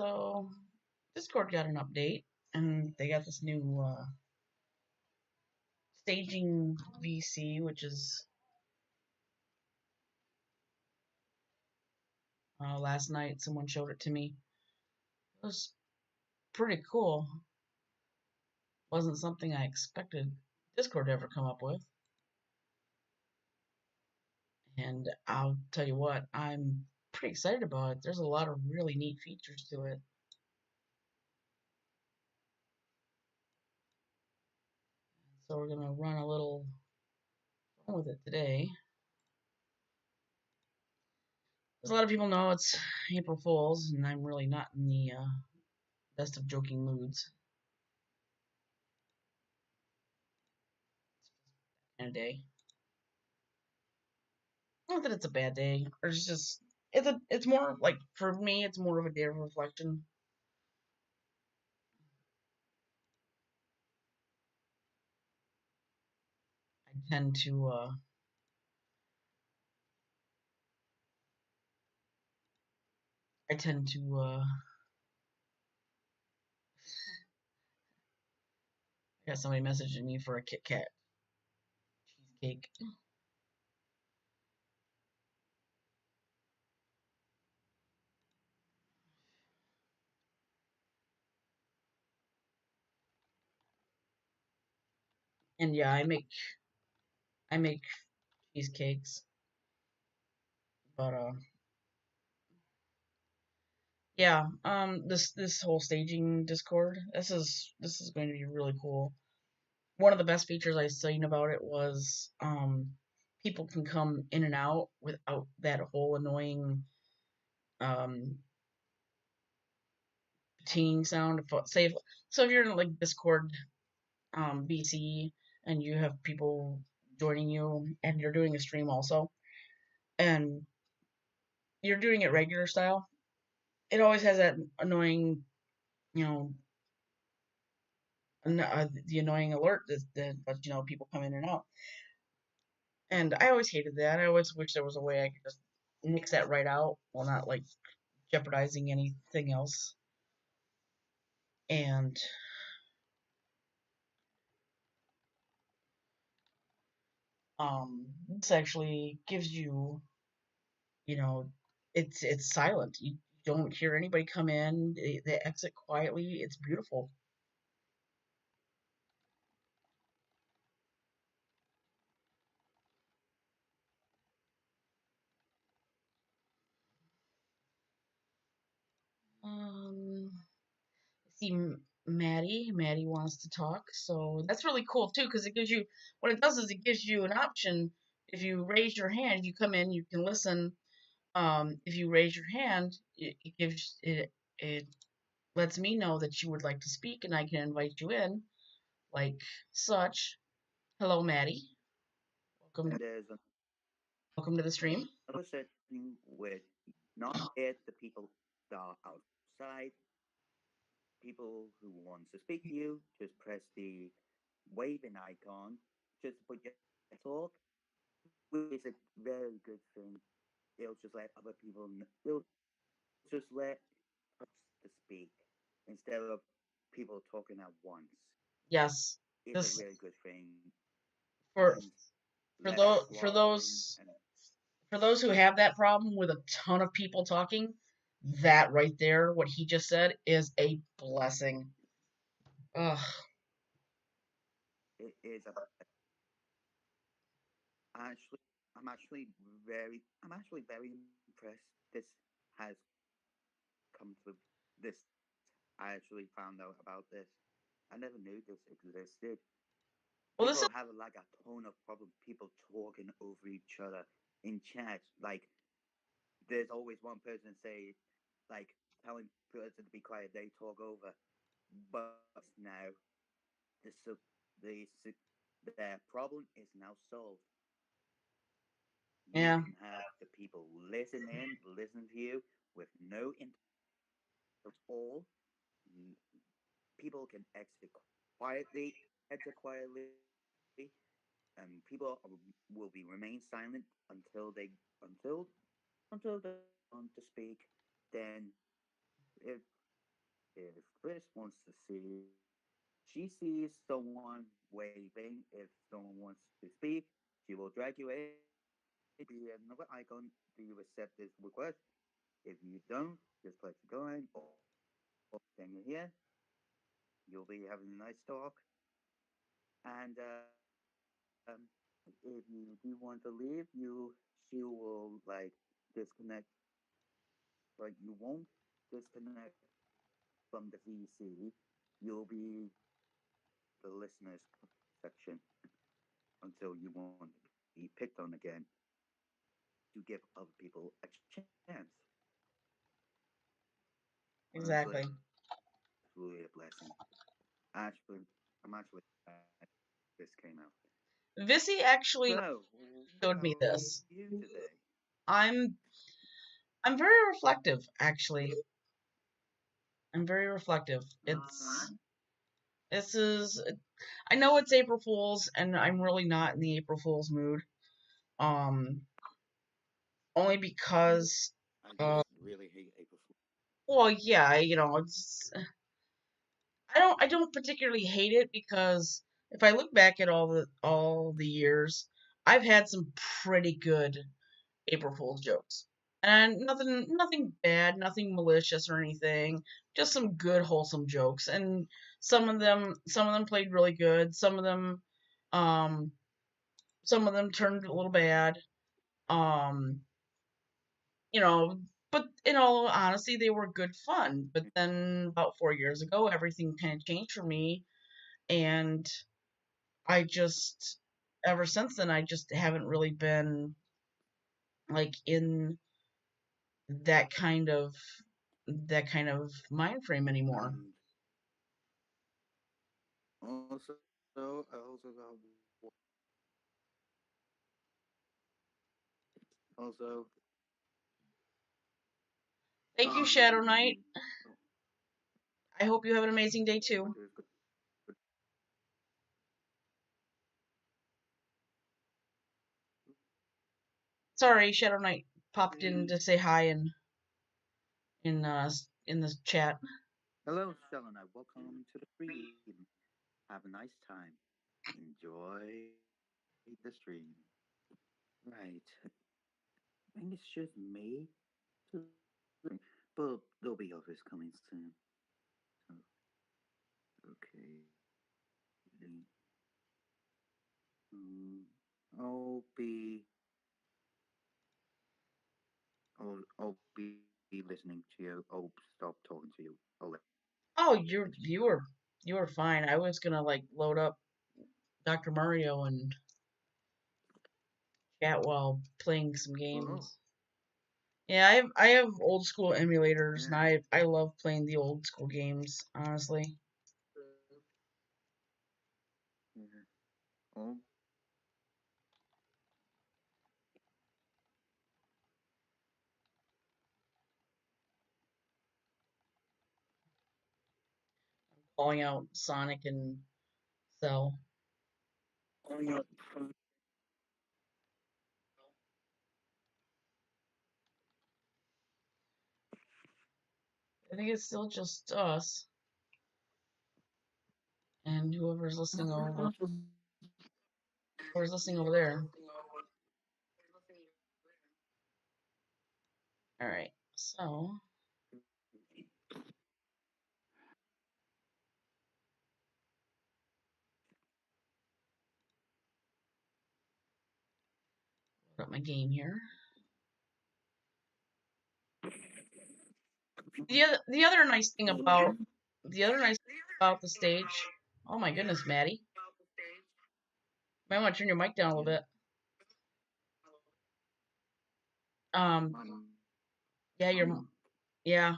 So Discord got an update, and they got this new staging VC, which is last night someone showed it to me. It was pretty cool. Wasn't something I expected Discord to ever come up with. And I'll tell you what, I'm pretty excited about it. There's a lot of really neat features to it. So we're gonna run a little fun with it today. As a lot of people know, it's April Fool's, and I'm really not in the best of joking moods. It's kind of day. Not that it's a bad day, or it's just it's more like for me, it's more of a day of reflection. I tend to I tend to I got somebody messaging me for a Kit Kat cheesecake. And yeah, I make cheesecakes, but yeah, this whole staging Discord, this is going to be really cool. One of the best features I seen about it was people can come in and out without that whole annoying um ting sound. So if you're in like Discord BC and you have people joining you and you're doing a stream also and you're doing it regular style, it always has that annoying, you know, the annoying alert that people come in and out. And I always hated that. I always wish there was a way I could just nix that right out while not like jeopardizing anything else. And this actually gives you, you know, it's silent. You don't hear anybody come in. They exit quietly. It's beautiful. See Maddie wants to talk, so that's really cool too because it gives you what it does is it gives you an option. If you raise your hand, you come in, you can listen. If you raise your hand, it gives it lets me know that you would like to speak, and I can invite you in, like such. Hello, Maddie. Welcome, And there's welcome to the stream. another setting where not add the people that are outside, people who wants to speak to you, just press the waving icon, just put your talk, which is a very good thing. It'll just let other people, it'll just let us to speak instead of people talking at once. Yes, It's a this really good thing for and for less those for swallowing those and for those who have that problem with a ton of people talking. That right there, what he just said, is a blessing. Ugh. it is a actually I'm actually very impressed this has come to this. I actually found out about this. I never knew this existed. Well, this is People have like a ton of problem people talking over each other in chat. Like there's always one person say like telling person to be quiet, they talk over. But now the the their problem is now solved. You yeah, can have the people listen in, listen to you with no at all. People can quietly, exit quietly, and people will be remain silent until until they want to speak. Then, if if Chris wants to see, she sees someone waving. If someone wants to speak, she will drag you in. Be another icon. Do you accept this request? If you don't, just click join. Or then you're here. You'll be having a nice talk. And if you do want to leave, she will like disconnect. Like you won't disconnect from the VC. You'll be the listeners section until you want to be picked on again to give other people a chance. Honestly, Exactly. it's really a blessing. Actually, I'm actually glad this came out. Vissy actually So, showed me how are this. you today? I'm I'm very reflective, actually. I'm very reflective. Alright. This is I know it's April Fool's and I'm really not in the April Fool's mood. Um only because I uh just really hate April Fool. well yeah, it's I don't particularly hate it because if I look back at all the years, I've had some pretty good April Fool's jokes. And nothing bad, nothing malicious or anything. Just some good wholesome jokes. And some of them played really good. Um some of them turned a little bad. Um you know, but in all honesty, they were good fun. But then about 4 years ago, everything kind of changed for me, and I just ever since then I just haven't really been like in that kind of mind frame anymore. And I also got also Thank you, Shadow Knight. um I hope you have an amazing day too. there's good, Sorry, Shadow Knight popped in to say hi in the chat. hello, Shalana. Welcome to the stream. Have a nice time. Enjoy the stream. Right. I think it's just me. But there'll be others coming soon. So, okay. Um, I'll be I'll be listening to you. I'll stop talking to you. I'll let Oh, you finish. you were fine. I was gonna like load up Dr. Mario and chat while playing some Oh, games. Yeah, I have old school emulators, and yeah. I love playing the old school games. Honestly, Yeah. Oh, calling out Sonic and Cell. oh yeah. I think it's still just us and whoever's listening over there. All right, so put up my game here. The other nice thing about the other nice thing about the stage. Oh my goodness, Maddie, might want to turn your mic down a little Yeah. bit. Um, yeah, yeah.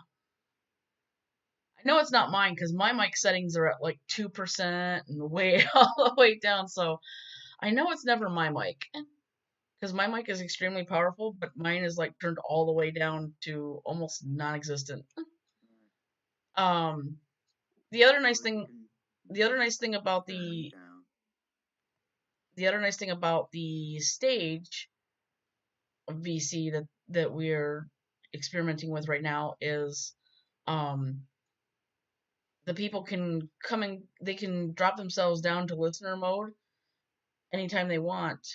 I know it's not mine because my mic settings are at like 2% and way all the way down. So I know it's never my mic because my mic is extremely powerful, but mine is like turned all the way down to almost non-existent. Um, the other nice Well, you thing, can the other nice thing about turn it down. the other nice thing about the stage of VC that we're experimenting with right now is, um, the people can come and they can drop themselves down to listener mode anytime they want,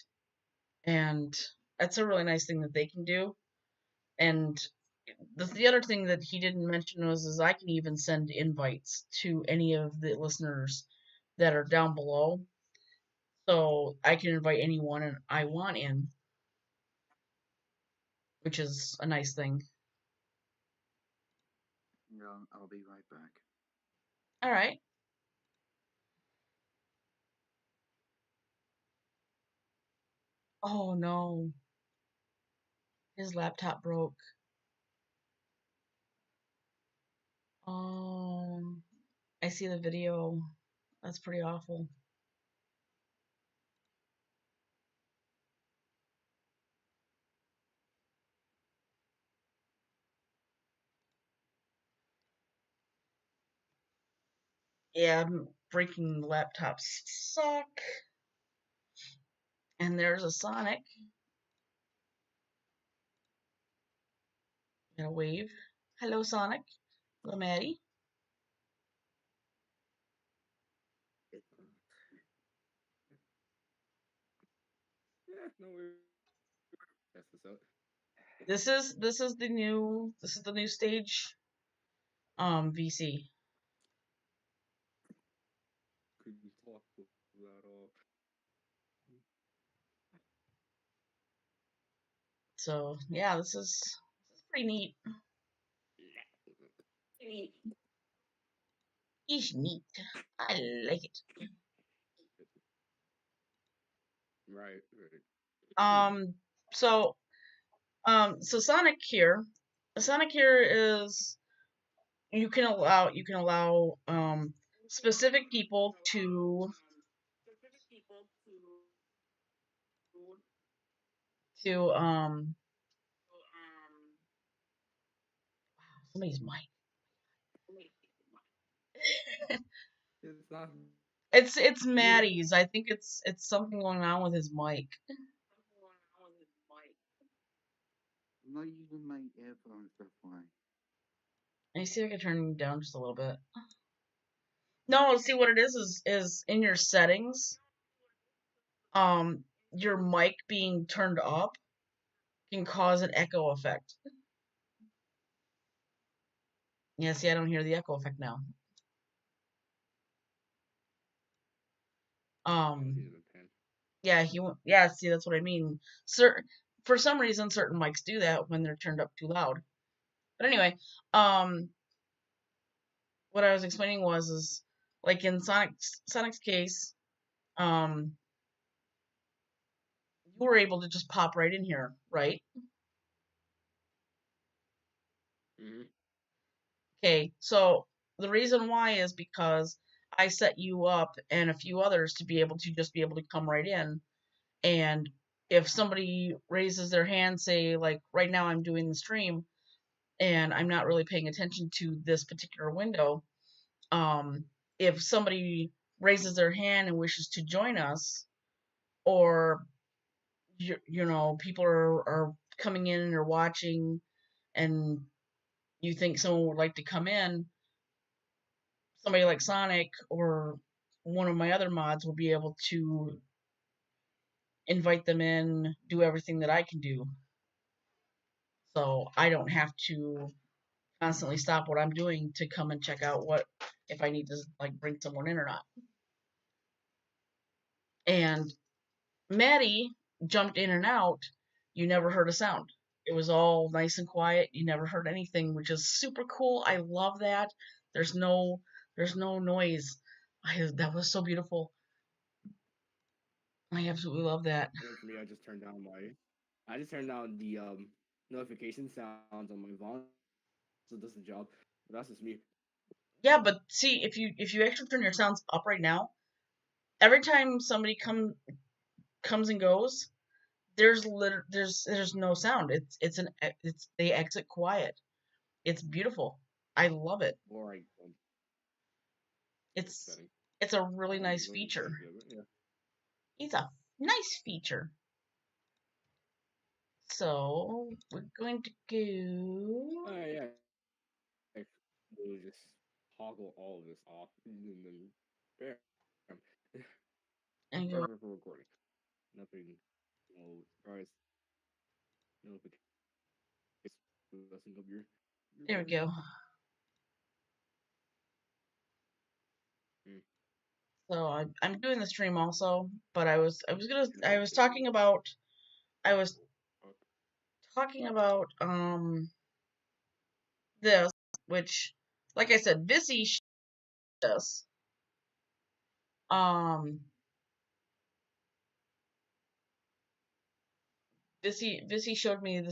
and that's a really nice thing that they can do. And the other thing that he didn't mention was is I can even send invites to any of the listeners that are down below, so I can invite anyone I want in, which is a nice thing. Yeah, I'll be right back. All right. Oh no, his laptop broke. Oh, I see the video. That's pretty awful. Yeah, breaking laptops suck. And there's a Sonic. Gonna wave. Hello, Sonic. Hello, Maddie. Yeah, no worries. Test this out. This is the new stage VC. Couldn't talk without all. So yeah, this is pretty neat. It's neat. I like it. Right, right. Um so so Sonic here is you can allow specific people to somebody's mic. It's not. It's Yeah. Maddie's. I think it's something going on with his mic. I'm not using my earphones, that's why. Let me see if I can turn you down just a little bit. No, see what it is in your settings. Your mic being turned up can cause an echo effect. Yeah, see, I don't hear the echo effect now. Um, yeah, yeah, see, that's what I mean. For some reason, certain mics do that when they're turned up too loud. But anyway, um, what I was explaining is like in Sonic's case, um, you were able to just pop right in here, right? Mm-hmm. Okay, so the reason why is because I set you up and a few others to be able to come right in. And if somebody raises their hand, say like right now I'm doing the stream and I'm not really paying attention to this particular window, um, if somebody raises their hand and wishes to join us, or people are coming in and are watching, and you think someone would like to come in, somebody like Sonic or one of my other mods will be able to invite them in, do everything that I can do. So I don't have to constantly stop what I'm doing to come and check out what if I need to like bring someone in or not. And Maddie jumped in and out. You never heard a sound. It was all nice and quiet. You never heard anything, which is super cool. I love that. There's no noise. That was so beautiful. I absolutely love that. For me, I just turned down the notification sounds on my phone, so it does the job. But that's just me. Yeah, but see, if you actually turn your sounds up right now, every time somebody comes and goes, there's no sound. It's they exit quiet. It's beautiful. I love it. Or I It's setting. it's a really nice feature. Yeah. It's a nice feature. So we're going to go. Oh yeah. We'll just toggle all of this off, and then bam, And go, perfect for recording. Nothing, no surprise, notifications messing up your there we recording. go. Mm. So I'm doing the stream also, but I was No, talking about I was talking about this, which, like I said, Vissy this. Um, Vissy showed me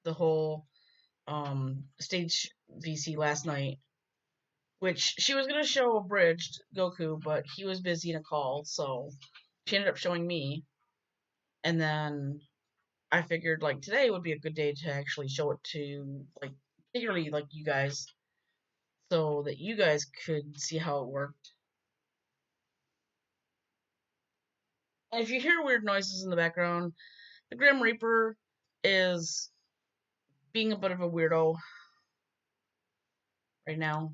the whole stage VC last night, which she was gonna show abridged Goku, but he was busy in a call, so she ended up showing me. And then I figured like today would be a good day to actually show it to like particularly like you guys, so that you guys could see how it worked. And if you hear weird noises in the background, the Grim Reaper is being a bit of a weirdo right now.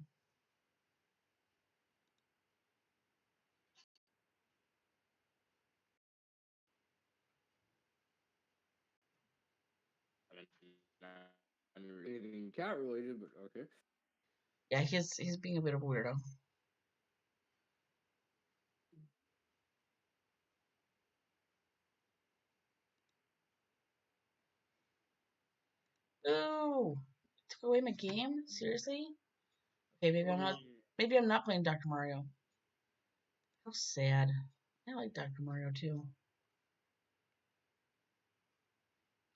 I mean, not anything cat related, but okay. Yeah, he's being a bit of a weirdo. Ooh, took away my game? Seriously? Okay, maybe I'm not playing Dr. Mario. How sad. I like Dr. Mario too.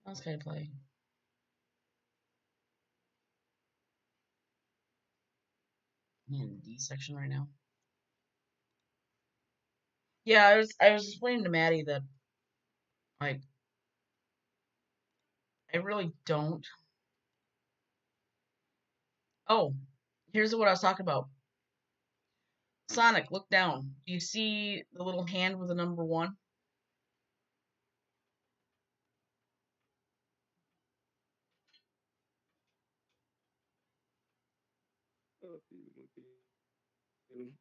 What else can I play? I'm in the D section right now. Yeah, I was explaining to Maddie that like I really don't. Oh, here's what I was talking about. Sonic, look down. Do you see the little hand with the number 1?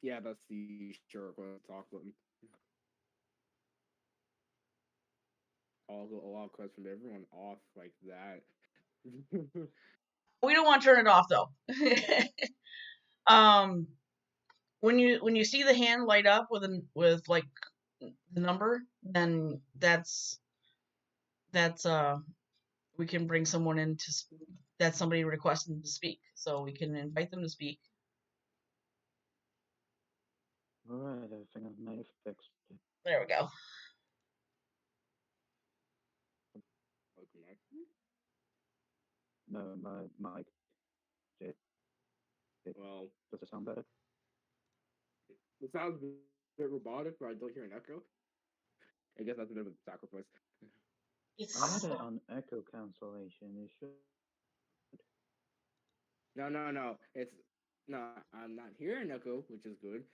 Yeah, that's the sure talk button. A lot of questions from everyone off like that. We don't want to turn it off though. um, when you see the hand light up with like the number, then that's we can bring someone in to that's somebody requesting to speak, so we can invite them to speak. Alright, I think I may have fixed it. There we go. No, my mic. Well, Does it sound better? it sounds a bit robotic, but I don't hear an echo. I guess that's a bit of a sacrifice. It's I had it on echo cancellation. It should. No. It's no. I'm not hearing echo, which is good.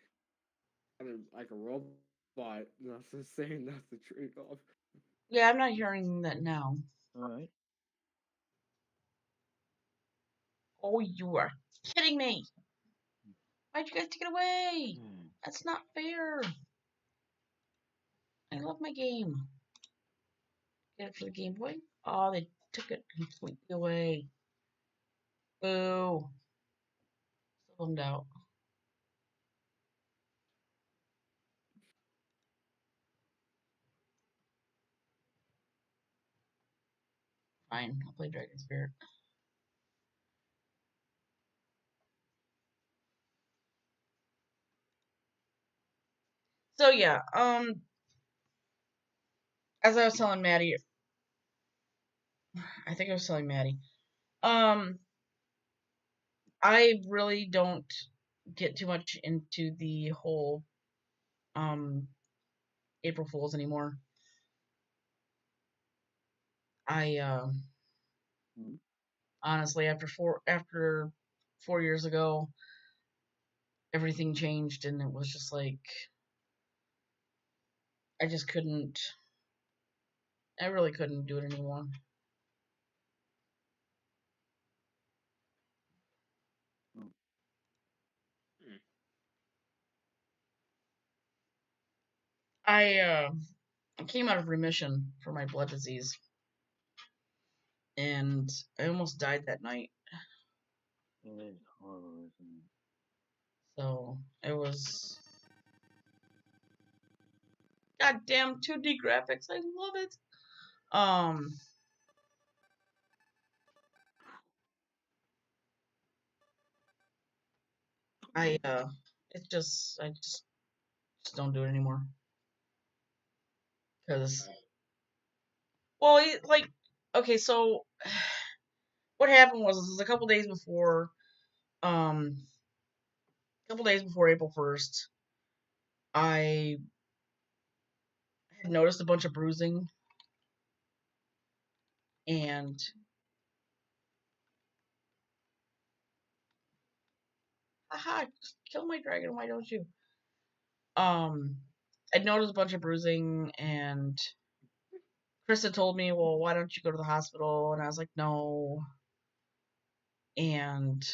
I'm like a robot. That's the same. That's the trade-off. yeah, I'm not hearing that now. Alright. Oh, you are kidding me! Why'd you guys take it away? That's not fair. I love my game. Get it for the Game Boy? Oh, they took it completely away. Boo. So bummed out. Fine, I'll play Dragon Spirit. So yeah, as I was telling Maddie, I think I was telling Maddie, I really don't get too much into the whole April Fools anymore. I honestly after 4 years ago, everything changed and it was just like I just couldn't. I really couldn't do it anymore. I came out of remission for my blood disease, and I almost died that night. It is horrible, isn't it? So it was goddamn 2D graphics. I love it. I just don't do it anymore. Cause well, like okay, so what happened was a couple days before April 1st, I had noticed a bunch of bruising, and haha, just kill my dragon, why don't you? I'd noticed a bunch of bruising, and Krista told me, well, why don't you go to the hospital? And I was like, no. And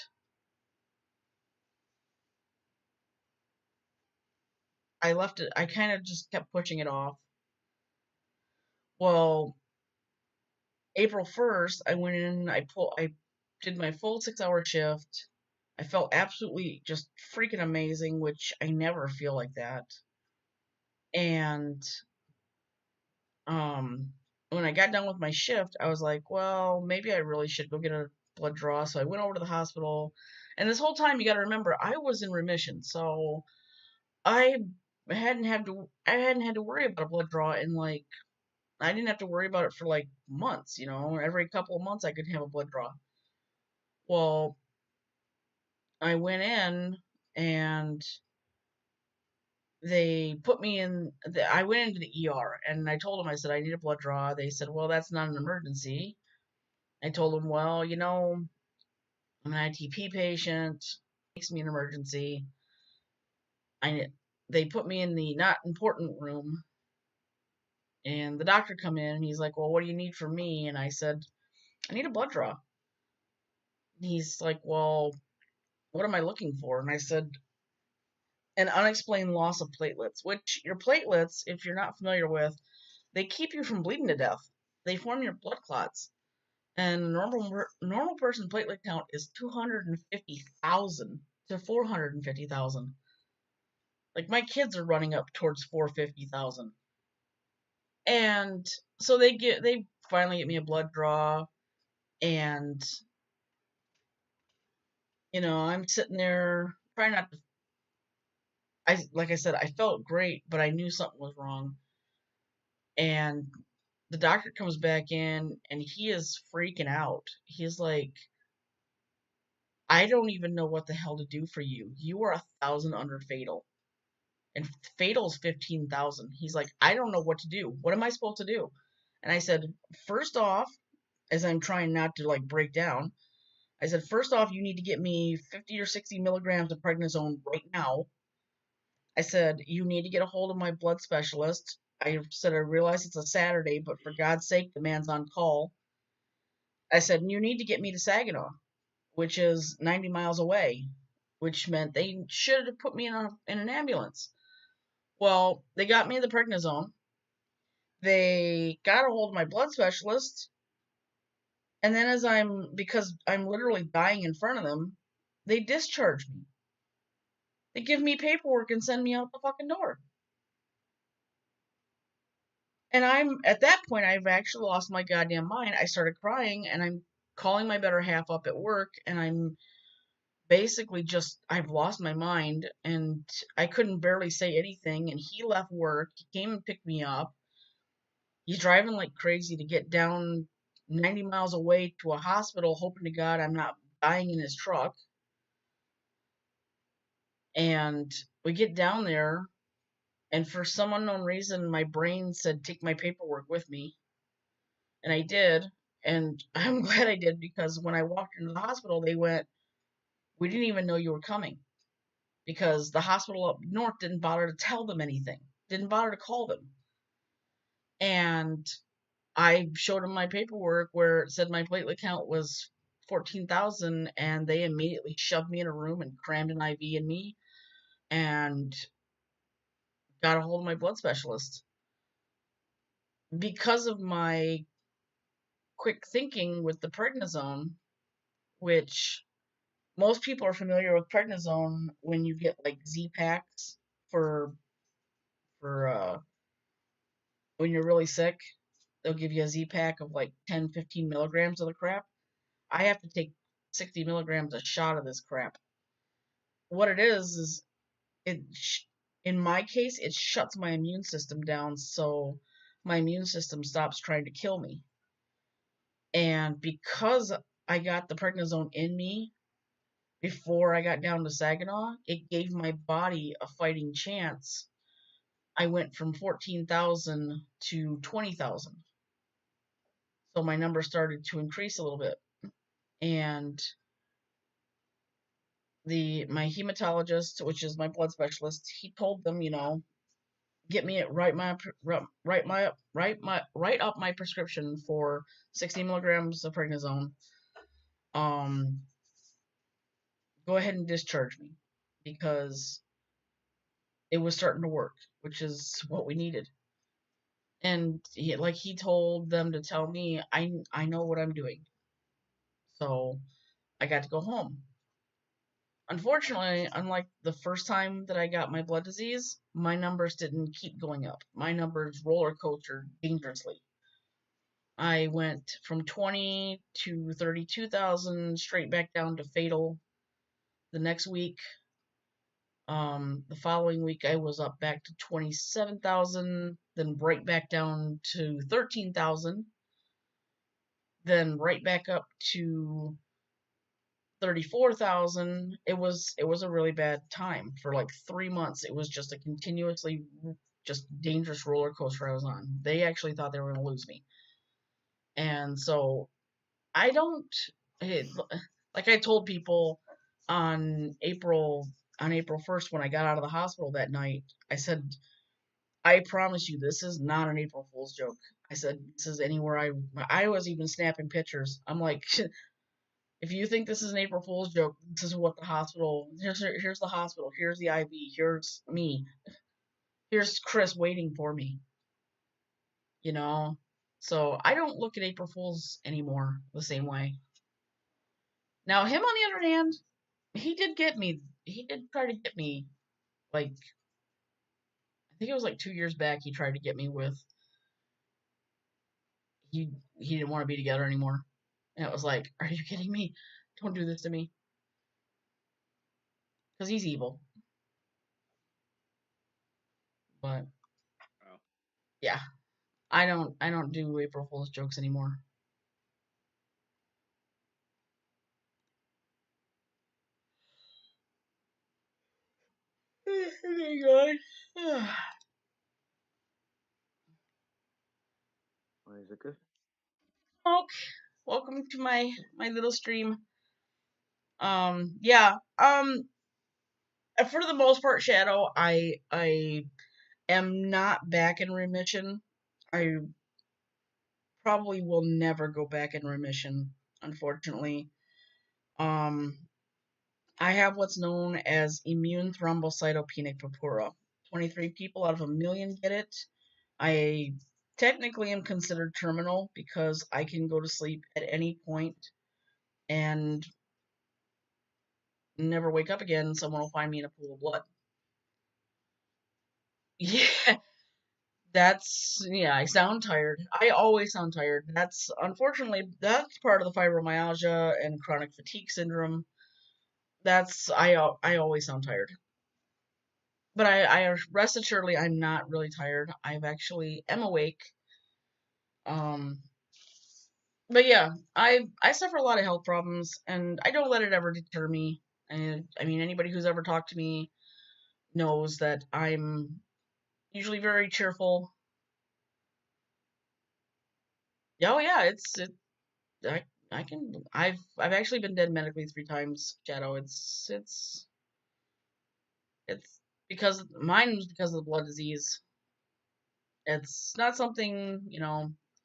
I left it, I kind of just kept pushing it off. Well, April 1st, I went in, I did my full 6-hour shift. I felt absolutely just freaking amazing, which I never feel like that. And when I got done with my shift, I was like, well, maybe I really should go get a blood draw. So I went over to the hospital, and this whole time you got to remember I was in remission, so I hadn't had to worry about a blood draw in like I didn't have to worry about it for like months. Every couple of months I could have a blood draw. Well, I went in and they put me in. I went into the ER and I told them, I said, I need a blood draw. They said, well, that's not an emergency. I told them, well, I'm an ITP patient. It makes me an emergency. They put me in the not important room, and the doctor come in and he's like, well, what do you need from me? And I said, I need a blood draw. And he's like, well, what am I looking for? And I said, an unexplained loss of platelets, which your platelets, if you're not familiar with, they keep you from bleeding to death. They form your blood clots. And normal person platelet count is 250,000 to 450,000. Like my kids are running up towards 450,000. And so they finally get me a blood draw, and I'm sitting there trying not to. Like I said, I felt great, but I knew something was wrong. And the doctor comes back in and he is freaking out. He's like, I don't even know what the hell to do for you. You are 1,000 under fatal. And fatal's 15,000. He's like, I don't know what to do. What am I supposed to do? And I said, first off, as I'm trying not to like break down, I said, first off, you need to get me 50 or 60 milligrams of prednisone right now. I said, you need to get a hold of my blood specialist. I said, I realize it's a Saturday, but for God's sake, the man's on call. I said, you need to get me to Saginaw, which is 90 miles away, which meant they should have put me in an ambulance. Well, they got me the prednisone. They got a hold of my blood specialist. And then because I'm literally dying in front of them, they discharge me. They give me paperwork and send me out the fucking door. And at that point, I've actually lost my goddamn mind. I started crying, and I'm calling my better half up at work, and I'm basically I've lost my mind, and I couldn't barely say anything, and he left work. He came and picked me up. He's driving like crazy to get down 90 miles away to a hospital, hoping to God I'm not dying in his truck. And we get down there, and for some unknown reason, my brain said, take my paperwork with me. And I did. And I'm glad I did, because when I walked into the hospital, they went, we didn't even know you were coming. Because the hospital up north didn't bother to tell them anything, didn't bother to call them. And I showed them my paperwork where it said my platelet count was 14,000, and they immediately shoved me in a room and crammed an IV in me. And got a hold of my blood specialist. Because of my quick thinking with the prednisone, which most people are familiar with prednisone when you get like Z-Packs for when you're really sick. They'll give you a Z-Pack of like 10, 15 milligrams of the crap. I have to take 60 milligrams a shot of this crap. What it is it in my case, it shuts my immune system down, so my immune system stops trying to kill me. And because I got the prednisone in me before I got down to Saginaw, it gave my body a fighting chance. I went from 14,000 to 20,000. So my number started to increase a little bit. And my hematologist, which is my blood specialist, he told them, get me right up my prescription for 60 milligrams of prednisone. Go ahead and discharge me because it was starting to work, which is what we needed. And he told them to tell me I know what I'm doing. So I got to go home. Unfortunately, unlike the first time that I got my blood disease, my numbers didn't keep going up. My numbers roller coastered dangerously. I went from 20 to 32,000 straight back down to fatal. The next week, the following week, I was up back to 27,000, then right back down to 13,000, then right back up to 34,000. It was a really bad time. For like 3 months. It was just a continuously just dangerous roller coaster I was on. They actually thought they were going to lose me. And so I don't, like I told people on April 1st when I got out of the hospital that night, I said, I promise you this is not an April Fool's joke. I said, this is anywhere I was even snapping pictures. I'm like, if you think this is an April Fool's joke, this is what the hospital, here's the hospital, here's the IV, here's me, here's Chris waiting for me, So I don't look at April Fools anymore the same way. Now, him on the other hand, he did try to get me, like, I think it was like 2 years back, he tried to get me with, he didn't want to be together anymore. And it was like, are you kidding me? Don't do this to me. Because he's evil. But, yeah. I don't do April Fool's jokes anymore. Oh my god. Why is it good? Okay. Welcome to my little stream. Yeah. For the most part, Shadow, I am not back in remission. I probably will never go back in remission, unfortunately. I have what's known as immune thrombocytopenic purpura. 23 people out of 1 million get it. I technically am considered terminal because I can go to sleep at any point and never wake up again. Someone will find me in a pool of blood. Yeah, I sound tired. I always sound tired. Unfortunately, that's part of the fibromyalgia and chronic fatigue syndrome. I always sound tired. But I rest assuredly, I'm not really tired. I've actually am awake. But yeah, I suffer a lot of health problems, and I don't let it ever deter me. And I mean, anybody who's ever talked to me knows that I'm usually very cheerful. Oh yeah, I've actually been dead medically 3 times, Shadow. It's because mine's because of the blood disease. It's not something,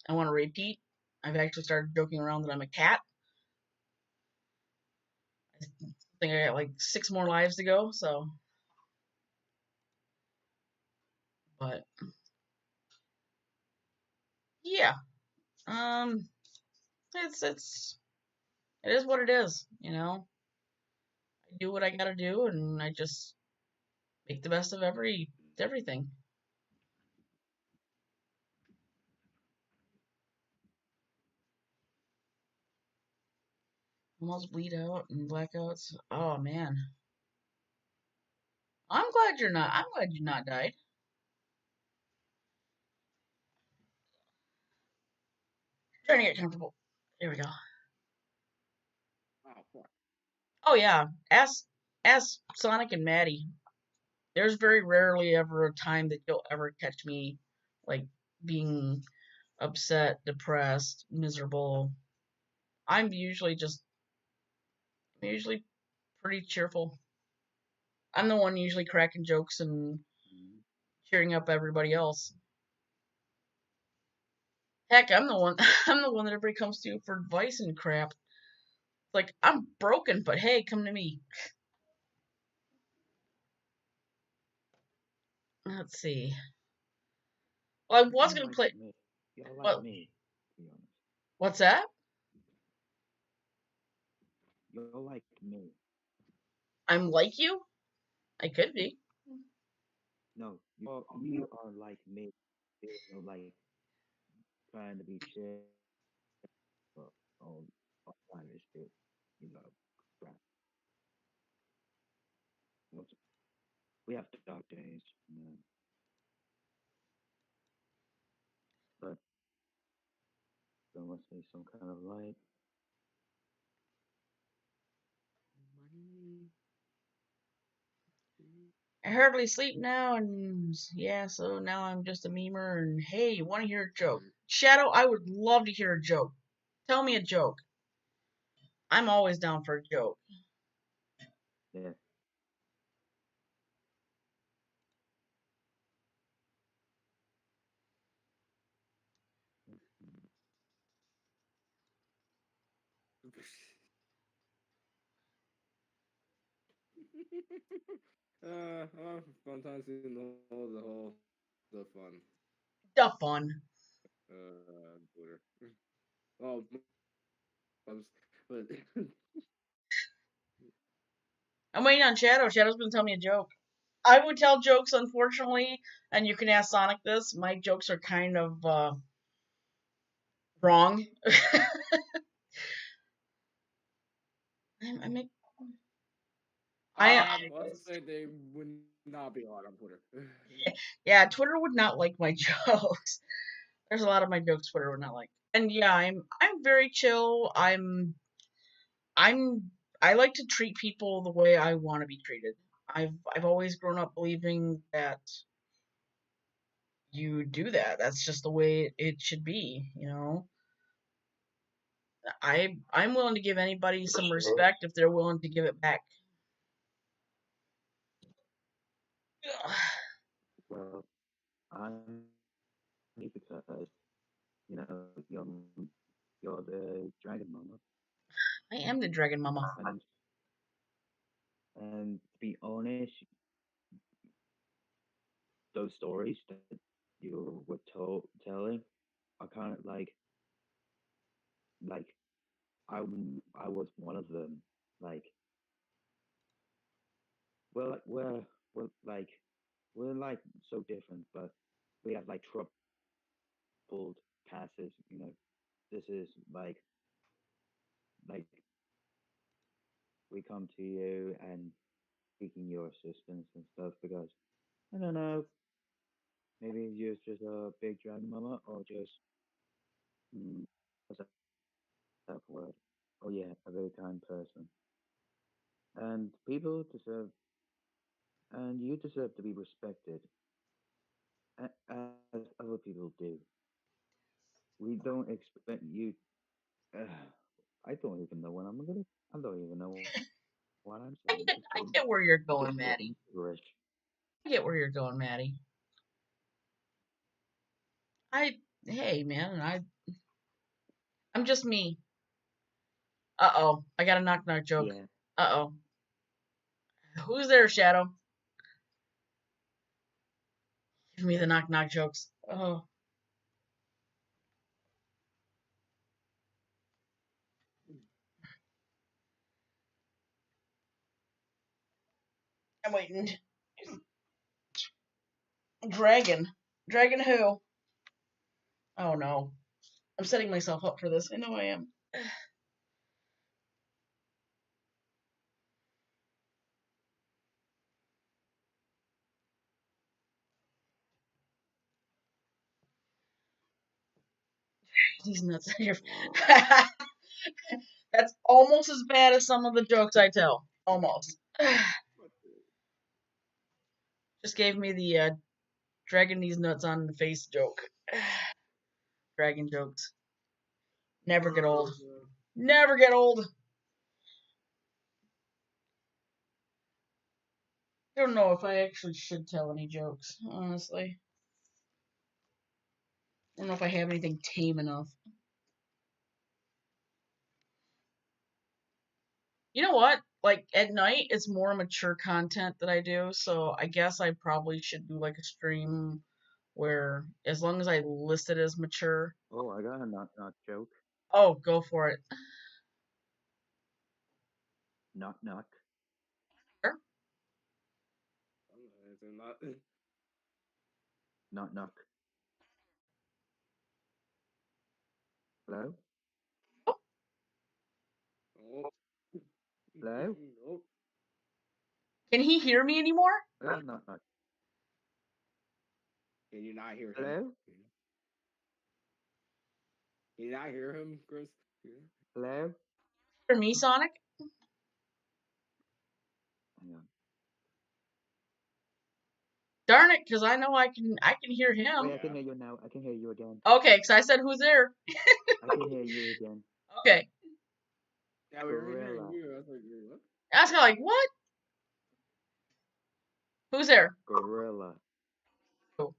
I want to repeat. I've actually started joking around that I'm a cat. I think I got like 6 more lives to go, so But yeah, it is what it is. I do what I gotta do, and I just make the best of everything. Almost bleed out and blackouts. Oh man, I'm glad you're not. I'm glad you not died. Trying to get comfortable. There we go. Oh, fuck. Oh yeah, ask Sonic and Maddie. There's very rarely ever a time that you'll ever catch me like being upset, depressed, miserable. I'm usually pretty cheerful. I'm the one usually cracking jokes and cheering up everybody else. Heck, I'm the one I'm the one that everybody comes to for advice and crap. Like, I'm broken, but hey, come to me. Let's see. Well, I was gonna play. Me. Y'all like Well, me, to be honest. what's that? Y'all like me. I'm like you? I could be. No, you are like me. You know, like trying to be chill, but all time is shit. You know, crap. What's- We have dark days, but there must be some kind of light. Money. I hardly sleep now, and yeah, so now I'm just a memer. And hey, you want to hear a joke? Shadow, I would love to hear a joke. Tell me a joke. I'm always down for a joke. Yeah. Sometimes in the fun. The fun. Twitter. Oh, but I'm waiting on Shadow. Shadow's been telling me a joke. I would tell jokes, unfortunately, and you can ask Sonic this. My jokes are kind of wrong. I make. I let's say they would not be hard on Twitter. Yeah, Twitter would not like my jokes. There's a lot of my jokes Twitter would not like. And yeah, I'm very chill. I'm I like to treat people the way I want to be treated. I've always grown up believing that you do that. That's just the way it should be. I'm willing to give anybody some respect if they're willing to give it back. Well, I'm because you know you're you're the dragon mama, I am the Dragon Mama. and to be honest, those stories that you were telling are kind of like I was one of them. Like we're we're like we're like so different, but we have like troubled passes. You know, this is like we come to you and seeking your assistance and stuff because I don't know, maybe you're just a big dragon mama or just what's that word? Oh yeah, a very kind person. And people deserve, and you deserve to be respected, as other people do. We don't expect you. Uh, I don't even know what I'm gonna. I don't even know what I'm I saying. get I get where you're going, Just Maddie. gibberish. I get where you're going, Maddie. Hey man, I'm just me. Uh-oh, I got a knock joke. Yeah. Uh-oh. Who's there, Shadow? Give me the knock knock jokes. Oh. I'm waiting. Dragon. Dragon who? Oh no. I'm setting myself up for this. I know I am. These nuts in here. That's almost as bad as some of the jokes I tell. Almost. Just gave me the dragging these nuts on the face joke. Dragon jokes. Never get old. Never get old. I don't know if I actually should tell any jokes, honestly. I don't know if I have anything tame enough. You know what? Like, at night, it's more mature content that I do, so I guess I probably should do, like, a stream where, as long as I list it as mature. Oh, I got a knock knock joke. Oh, go for it. Knock knock. Knock knock. Hello? Oh. Hello? Nope. Can he hear me anymore? Hello? Knock knock. Can you not hear him? Hello? Can you not hear him, Chris? Hello? Hear me, Sonic? Hang on. Darn it, because I know I can hear Wait, him. I can hear you now. I can hear you again. Okay, because I said who's there. I can hear you again. Okay. Yeah, we were hearing Gorilla. you. I was like, what? I was like, what? Who's there? Gorilla. Who?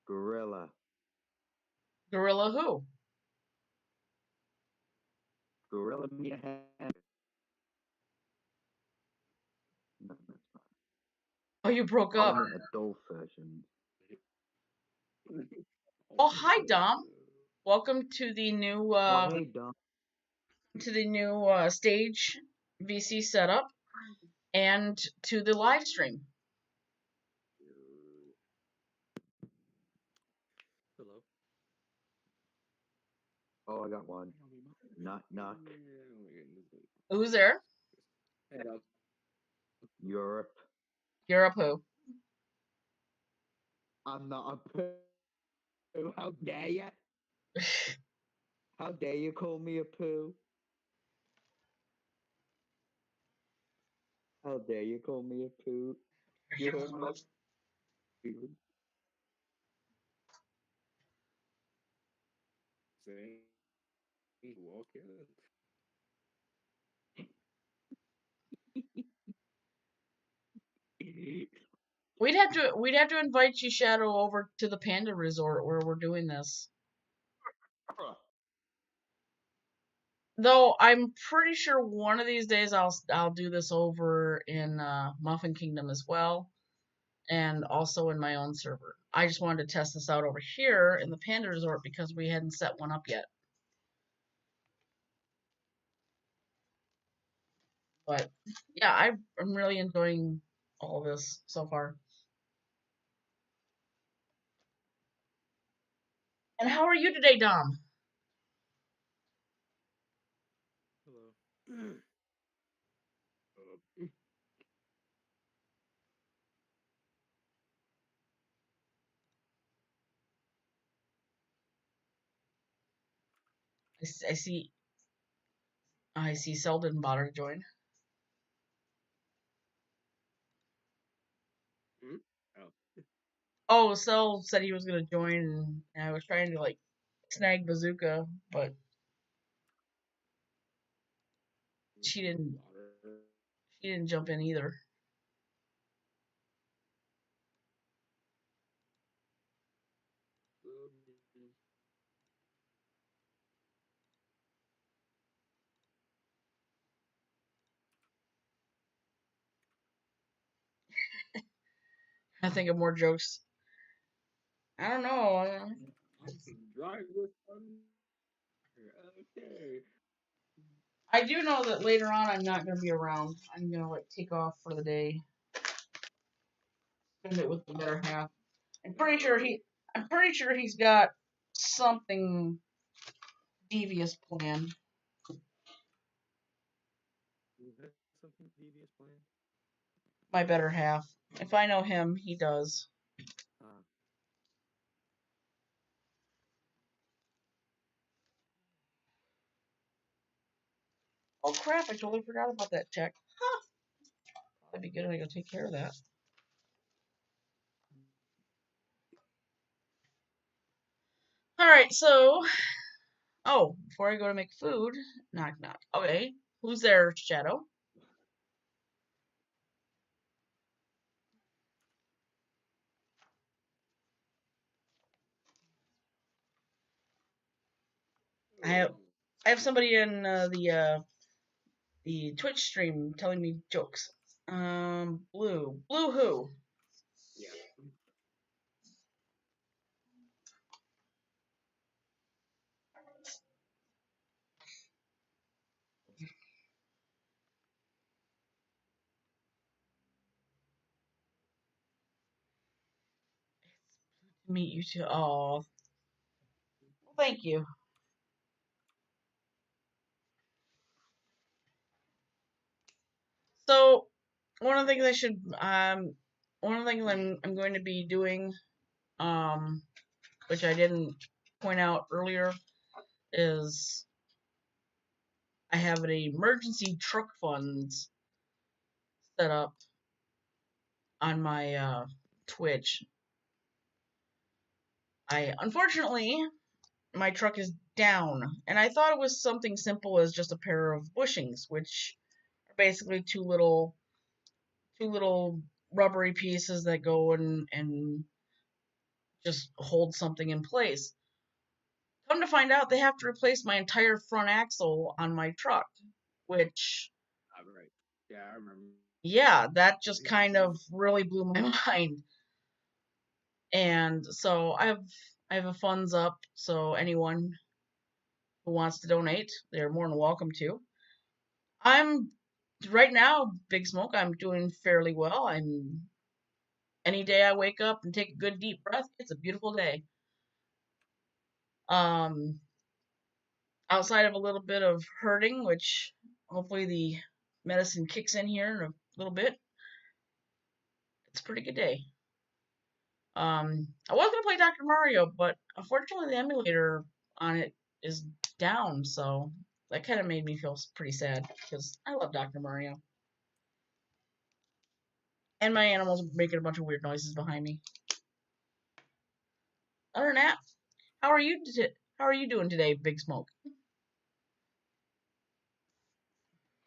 Gorilla. Gorilla who? Gorilla me a hand. No, that's not. Oh, you broke I up. meant adult version. Oh, hi, Dom. Welcome to the new Oh, hey, Dom. stage VC setup and to the live stream. Hello. Oh, I got one. Knock knock. Who's there? Hello. Europe. Europe who? I'm not a poo. How dare you? How dare you call me a poo? How dare you call me a poo? You heard my feelings. Saying, walk in. We'd have to invite you, Shadow, over to the Panda Resort where we're doing this. Though I'm pretty sure one of these days I'll do this over in Muffin Kingdom as well, and also in my own server. I just wanted to test this out over here in the Panda Resort because we hadn't set one up yet. But yeah, I'm really enjoying all this so far. And how are you today, Dom? Hello. I see Selden bought her to join. Oh, Sel said he was gonna join, and I was trying to like snag Bazooka, but she didn't jump in either. I think of more jokes. I don't know. Drive with thunder. Okay. I do know that later on I'm not gonna be around. I'm gonna like take off for the day. Spend it with the better half. I'm pretty sure he. I'm pretty sure he's got something devious planned. You have something devious planned? My better half. If I know him, he does. Uh, Oh crap! I totally forgot about that check. Huh. That'd be good if I go take care of that. All right. So, oh, before I go to make food, knock knock. Okay, who's there, Shadow? I have I have somebody in the Twitch stream telling me jokes. Blue who? Yeah. Meet you too. Oh, thank you. So one of the things I should one of the things I'm going to be doing um which I didn't point out earlier is I have an emergency truck funds set up on my Twitch. I unfortunately my truck is down, and I thought it was something simple as just a pair of bushings, which are basically two little rubbery pieces that go and just hold something in place. Come to find out, they have to replace my entire front axle on my truck, which, Right. Yeah, I remember. yeah, that just kind of really blew my mind. And so I have a funds up, so anyone who wants to donate, they're more than welcome to. I'm right now, Big Smoke, I'm doing fairly well. I'm any day I wake up and take a good deep breath, it's a beautiful day. Um, outside of a little bit of hurting, which hopefully the medicine kicks in here in a little bit, it's a pretty good day. I was gonna play Dr. Mario, but unfortunately the emulator on it is down, so that kind of made me feel pretty sad because I love Dr. Mario. And my animals making a bunch of weird noises behind me. Other than that, how are you? How are you doing today, Big Smoke?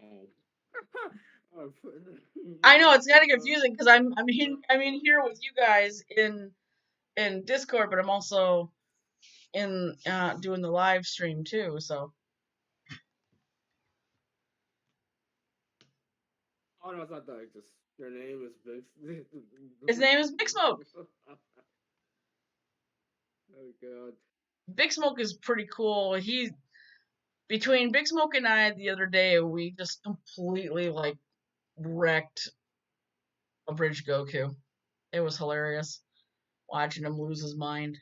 Oh. I know it's kind of confusing because I'm in here with you guys in Discord, but I'm also in doing the live stream too. So Oh no, it's not that. Just your name is Big. his name is Big Smoke. Oh god. Big Smoke is pretty cool. He between Big Smoke and I the other day, we just completely like wrecked a Bridge Goku. It was hilarious watching him lose his mind.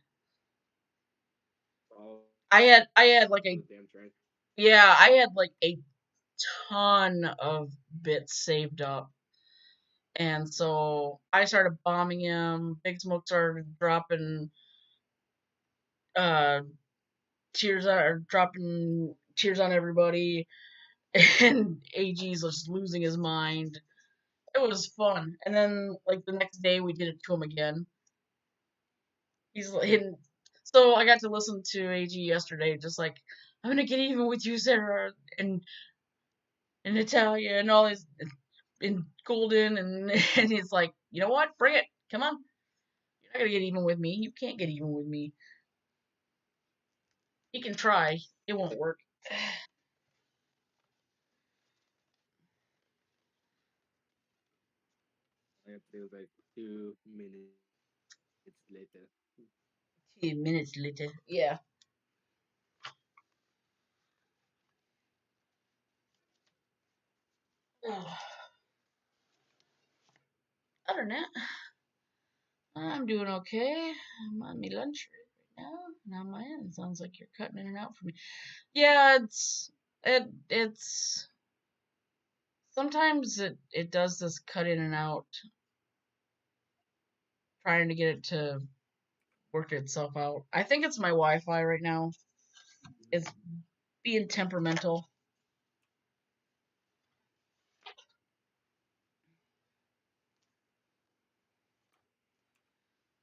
Oh, I had like a damn train. yeah, I had like a ton of bits saved up. And so I started bombing him. Big Smoke started uh dropping tears on everybody, and AG's just losing his mind. It was fun. And then like the next day we did it to him again. He's hidden. So I got to listen to AG yesterday, just like I'm gonna get even with you, Sarah, and Natalia, and all these, and Golden, and and he's like, you know what? Bring it. Come on. You're not gonna get even with me. You can't get even with me. He can try. It won't work. It was like 2 minutes later. 2 minutes later. Yeah. Other than that, I'm doing okay. I'm on my lunch right now, and on my end, sounds like you're cutting in and out for me. Yeah, it's sometimes it does this cut in and out, trying to get it to work itself out. I think it's my Wi-Fi right now. It's being temperamental.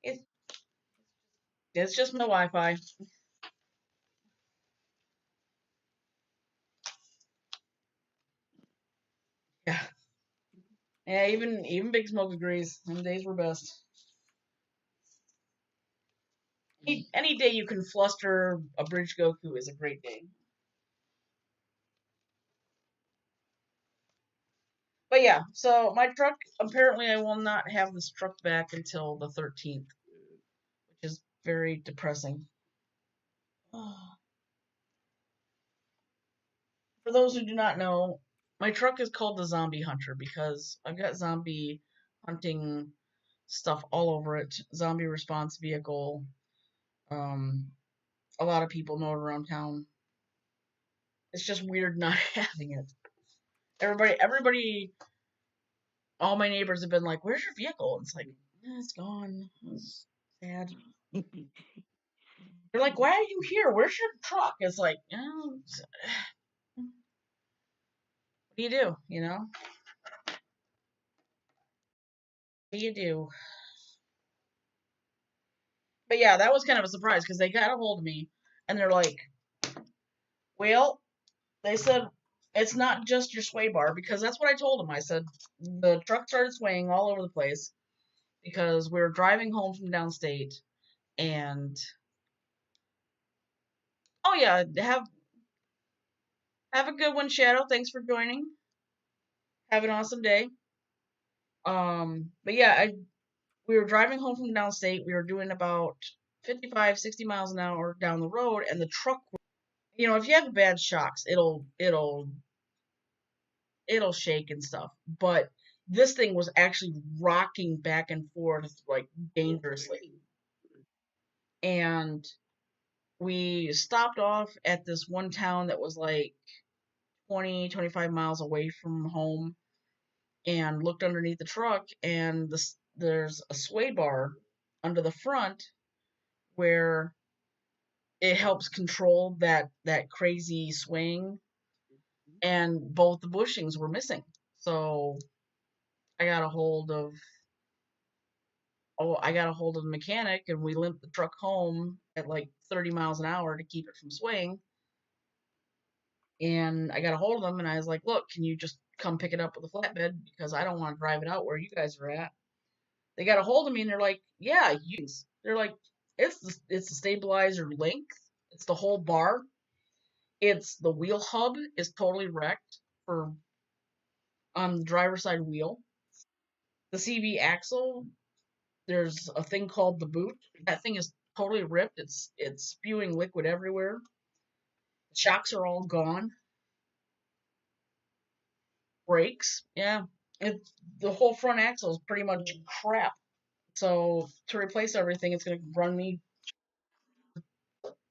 It's it's just my Wi-Fi. Yeah, yeah. Even Big Smoke agrees. Them days were best. Any day you can fluster a Bridge Goku is a great day. But yeah, so my truck, apparently I will not have this truck back until the 13th, which is very depressing. For those who do not know, my truck is called the Zombie Hunter because I've got zombie hunting stuff all over it. Zombie response vehicle. Um, a lot of people know it around town. It's just weird not having it. Everybody, all my neighbors have been like, "Where's your vehicle?" And it's like, it's gone. It's sad. They're like, "Why are you here? Where's your truck?" It's like, oh, what do you do? You know, what do you do? But yeah, that was kind of a surprise because they got a hold of me and they're like, "Well," they said, "it's not just your sway bar," because that's what I told them. I said the truck started swaying all over the place because we were driving home from downstate, and oh yeah, have a good one, Shadow. Thanks for joining. Have an awesome day. But yeah, we were driving home from downstate. We were doing about 55, 60 miles an hour down the road, and the truck, if you have bad shocks, it'll shake and stuff. But this thing was actually rocking back and forth like dangerously. And we stopped off at this one town that was like 20, 25 miles away from home and looked underneath the truck, and there's a sway bar under the front where it helps control that crazy swing, and both the bushings were missing. So I got a hold of I got a hold of the mechanic, and we limped the truck home at like 30 miles an hour to keep it from swaying. And I got a hold of them, and I was like, "Look, can you just come pick it up with a flatbed because I don't want to drive it out where you guys are at." They got a hold of me, and they're like, "Yeah, they're like, it's the stabilizer length, it's the whole bar, it's the wheel hub is totally wrecked for on the driver's side wheel. The CV axle, there's a thing called the boot. That thing is totally ripped. It's spewing liquid everywhere. The shocks are all gone. Brakes, yeah. It the whole front axle is pretty much crap. So to replace everything, it's gonna run me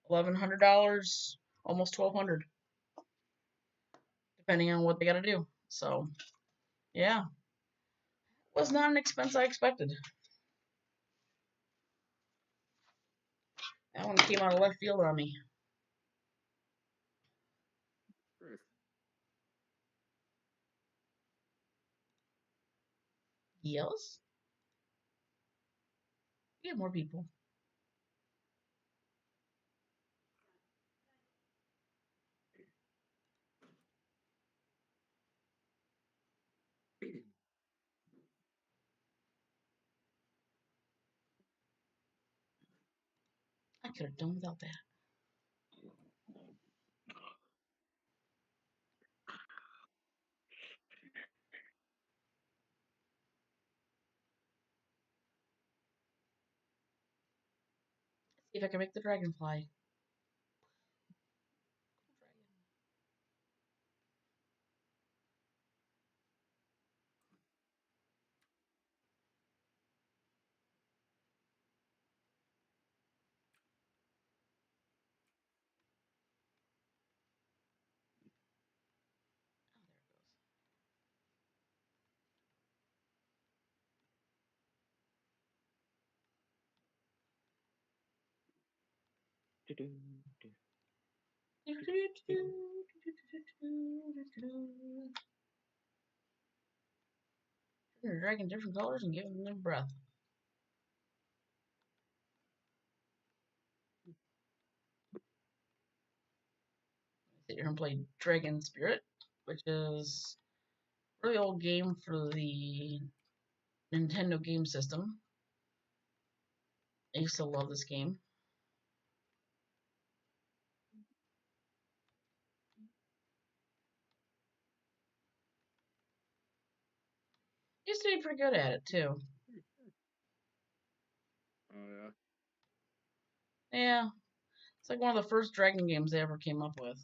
$1,100, almost 1,200, depending on what they gotta do. So yeah, was not an expense I expected. That one came out of left field on me. Yes, we have more people. I could have done without that. if I can make the dragonfly. Do-do-do. Turn the dragon different colors and give them new breath. Sit here and play Dragon Spirit, which is a really old game for the Nintendo game system. I used to love this game. Used to be pretty good at it too. Oh yeah. Yeah, it's like one of the first Dragon games they ever came up with.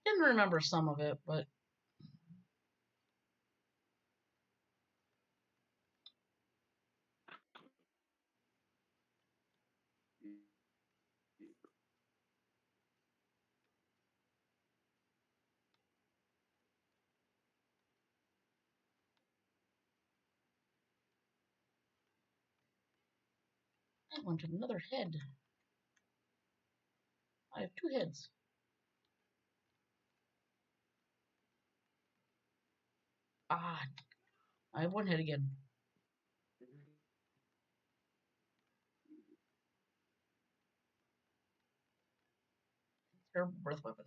Didn't remember some of it, but I wanted another head. I have 2 heads. Ah, I have 1 head again. Terrible breath weapon.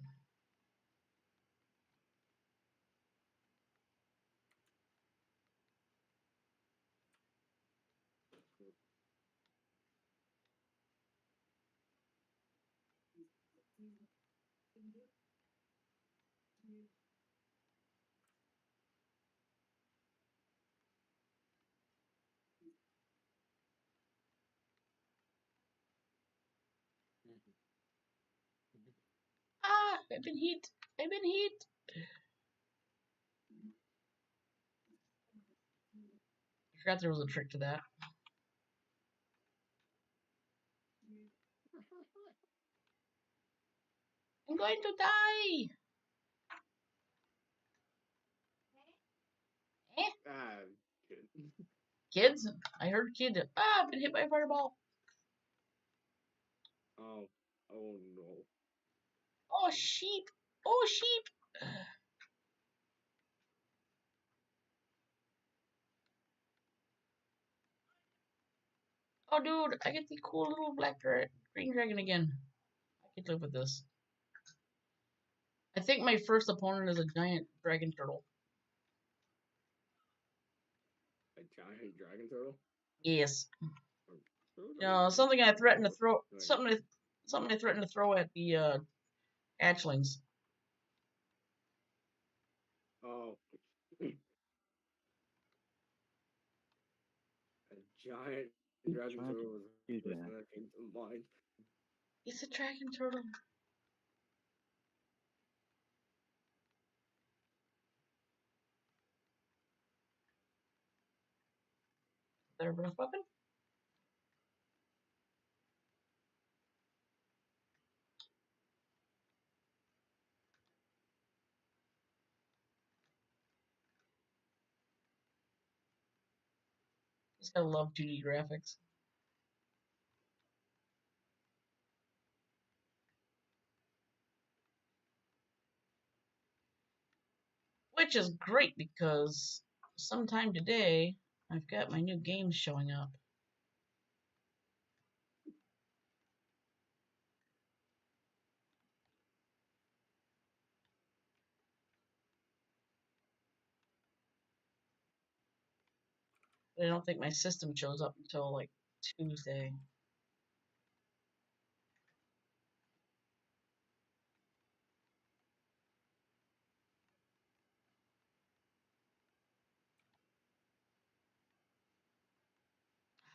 Ah, I've been hit. I've been hit. I forgot there was a trick to that. I'm going to die. Ah, good. Kids? I heard kid. Ah, I've been hit by a fireball. Oh, oh no. Oh, sheep. Oh, sheep. Oh, dude, I get the cool little green dragon again. I can live with this. I think my first opponent is a giant dragon turtle. A giant dragon turtle? Yes. Turtle? You know, something I threatened to throw. Something I threatened to throw at the hatchlings. Oh. A giant dragon Trying to turtle was do the first that. thing that came to mind. It's a dragon turtle. Their breath weapon. Just gotta love 2D graphics. Which is great because sometime today I've got my new games showing up. I don't think my system shows up until like Tuesday.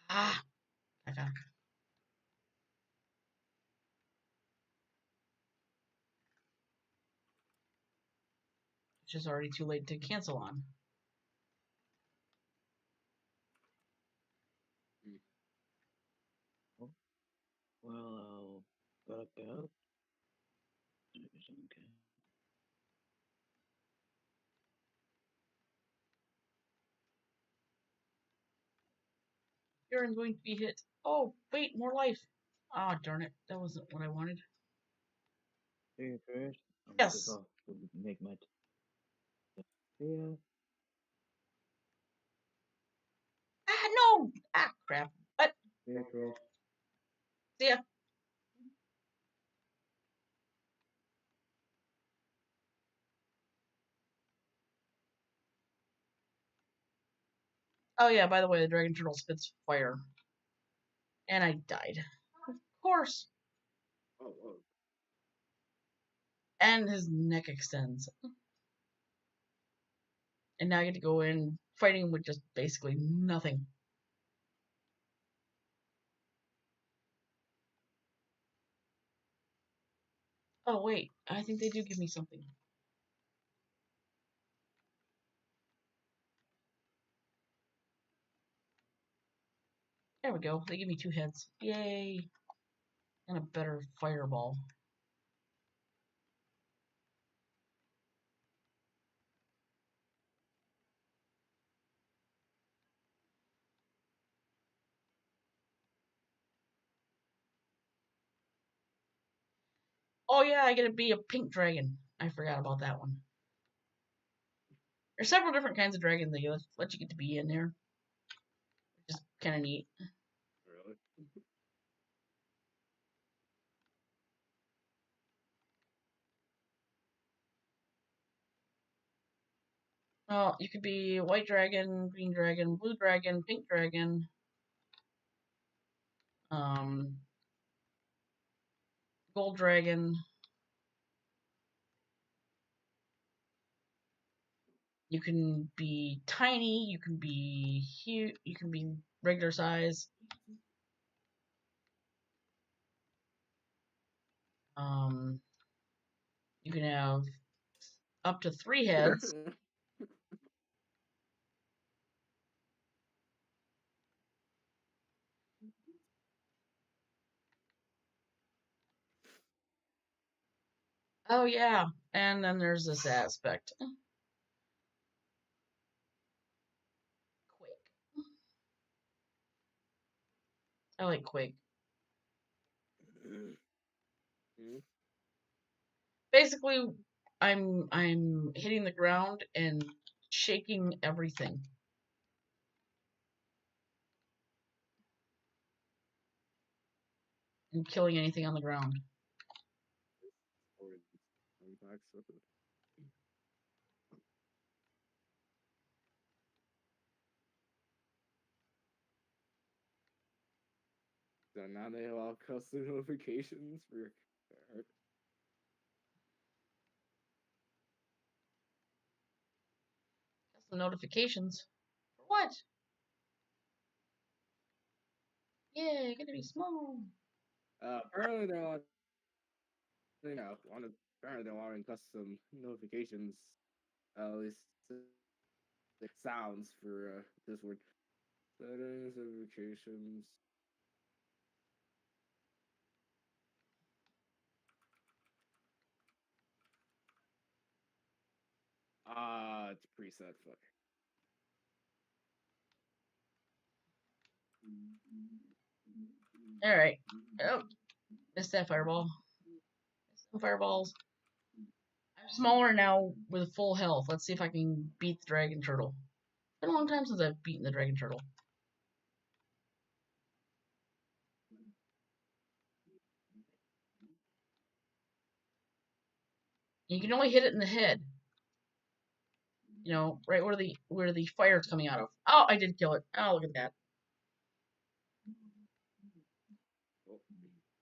Ah, okay. It's just already too late to cancel on. Well, gotta go. Okay. You're going to be hit. Oh, wait, more life. Ah, darn it. That wasn't what I wanted. See you first. I'm just Yes. off to make my. Yeah. Ah, no. Ah, crap. What? See you, Chris. See ya. Oh, yeah, by the way, the dragon turtle spits fire. And I died. Of course. Oh, oh. And his neck extends. And now I get to go in fighting with just basically nothing. Oh, wait. I think they do give me something. There we go. They give me 2 heads. Yay. And a better fireball. Oh, yeah, I get to be a pink dragon. I forgot about that one. There's several different kinds of dragons that let you get to be in there. Which is kind of neat. Really? Oh, you could be white dragon, green dragon, blue dragon, pink dragon, um, gold dragon. You can be tiny. You can be huge. You can be regular size. You can have up to 3 heads. Oh yeah, and then there's this aspect. Quake. I like Quake. Hmm? Basically, I'm hitting the ground and shaking everything. And killing anything on the ground. Or impacts with it. So now they allow custom notifications for. Custom notifications. For what? Yeah, gonna be small. Apparently they're on. You know, apparently they're allowing custom notifications. At least it sounds for this word. Settings, notifications. It's preset. Fuck. Alright. Oh, missed that fireball. Some fireballs. I'm smaller now with full health. Let's see if I can beat the dragon turtle. It's been a long time since I've beaten the dragon turtle. You can only hit it in the head. You know, right where the fire's coming out of. Oh, I did kill it. Oh, look at that. Oh,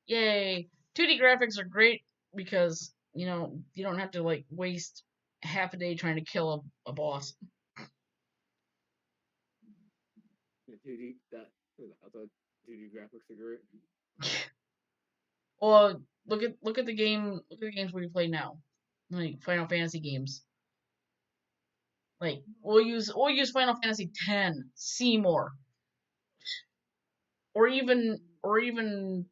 Yay. 2D graphics are great because, you know, you don't have to like waste half a day trying to kill a boss. the 2D I thought 2D graphics are great. Well, look at the games we play now. Like Final Fantasy games. Like we'll use Final Fantasy X, Seymour, or even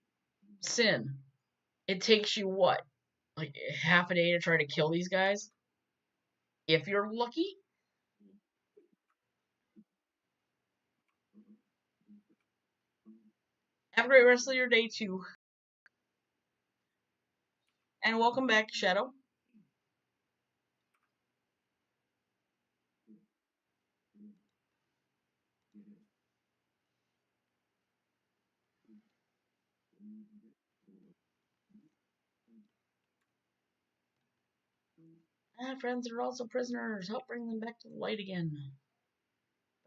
Sin. It takes you what? Like half a day to try to kill these guys? If you're lucky? Have a great rest of your day too. And welcome back, Shadow. Ah, friends are also prisoners. Help bring them back to the light again.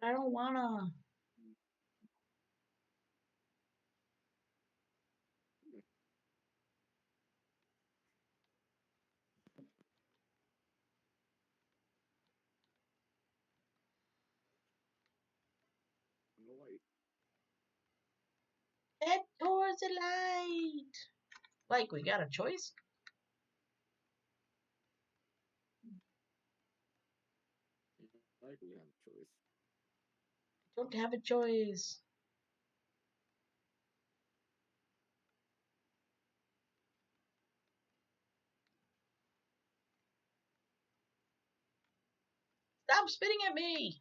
But I don't wanna. I'm the light. Head towards the light. Like we got a choice? Like we have a choice. Don't have a choice. Stop spitting at me.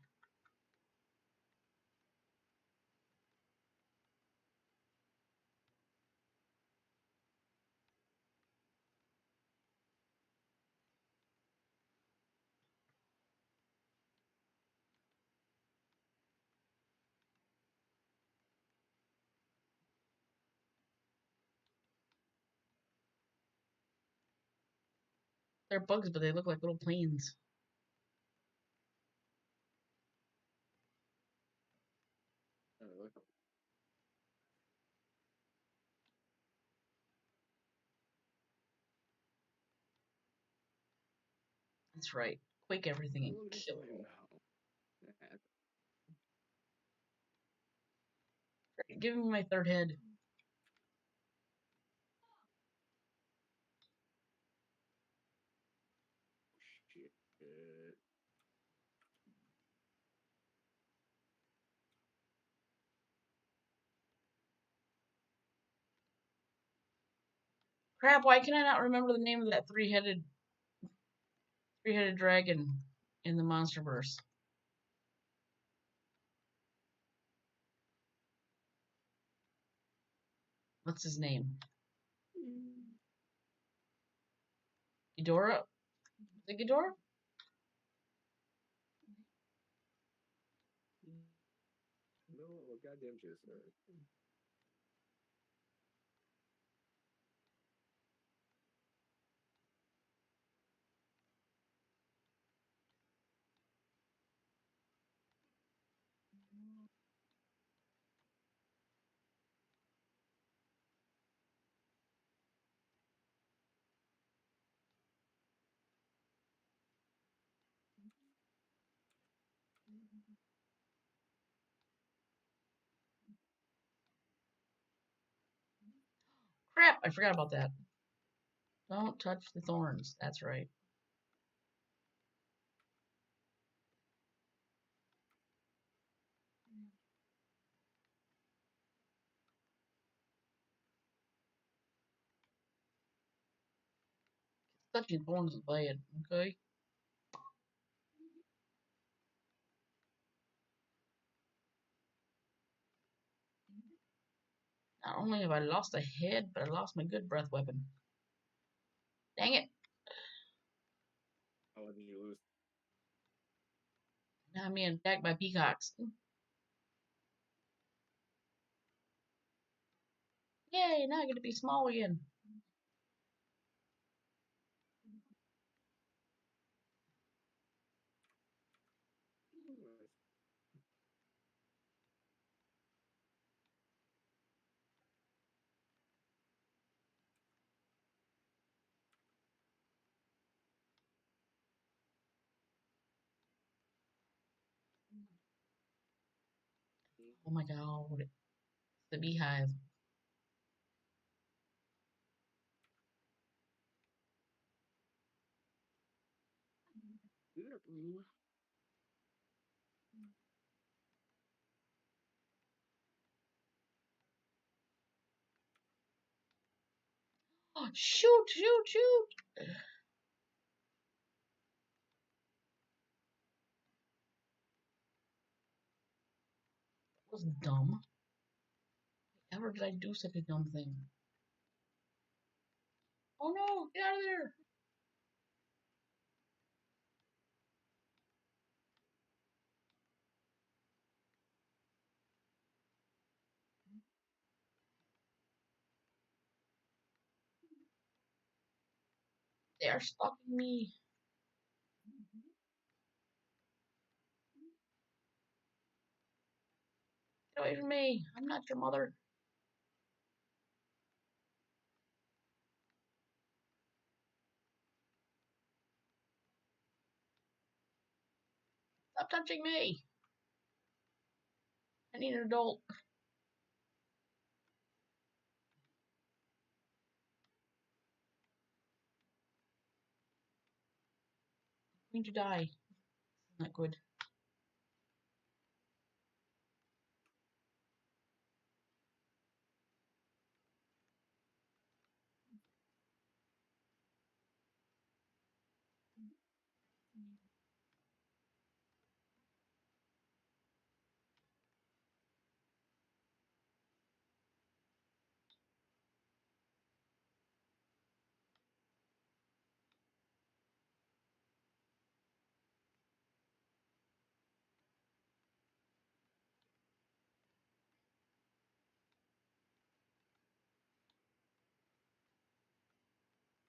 They're bugs, but they look like little planes. Look. That's right. Quake everything and Look at kill this it way all. now. Give me my third head. Shit. Crap, why can I not remember the name of that three-headed dragon in the Monsterverse? What's his name? Ghidorah? Is it Ghidorah? No, goddamn just Crap, I forgot about that. Don't touch the thorns. That's right. Touching thorns is bad, okay? Not only have I lost a head, but I lost my good breath weapon. Dang it. How did you lose? Now I'm being attacked by peacocks. Yay, now I get to be small again. Oh my god. The beehive. Oh, shoot, shoot, shoot. That was dumb. Ever did I do such a dumb thing? Oh no, get out of there. They are stalking me. Get away from me. I'm not your mother. Stop touching me. I need an adult. I need to die. Not good.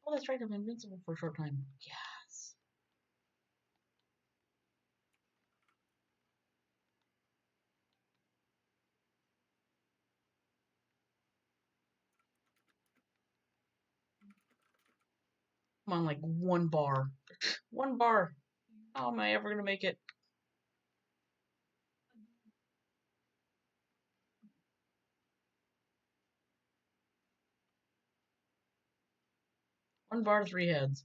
Oh, that's right. I'm invincible for a short time. Yes. Come on, like one bar. One bar. How am I ever going to make it? One bar, 3 heads.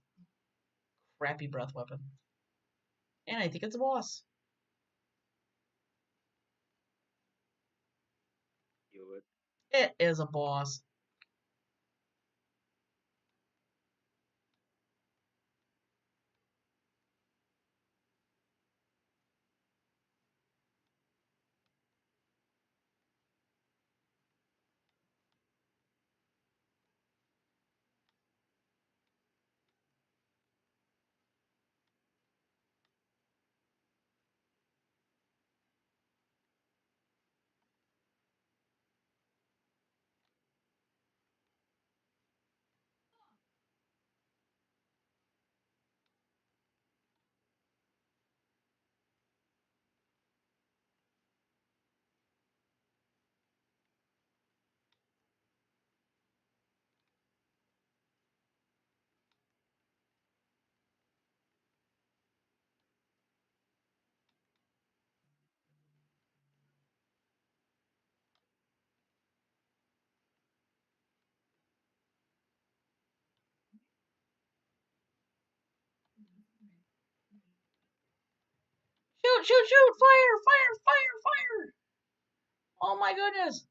Crappy breath weapon. And I think it's a boss. Do it. It is a boss. Shoot, shoot, shoot! Fire, fire, fire, fire! Oh my goodness!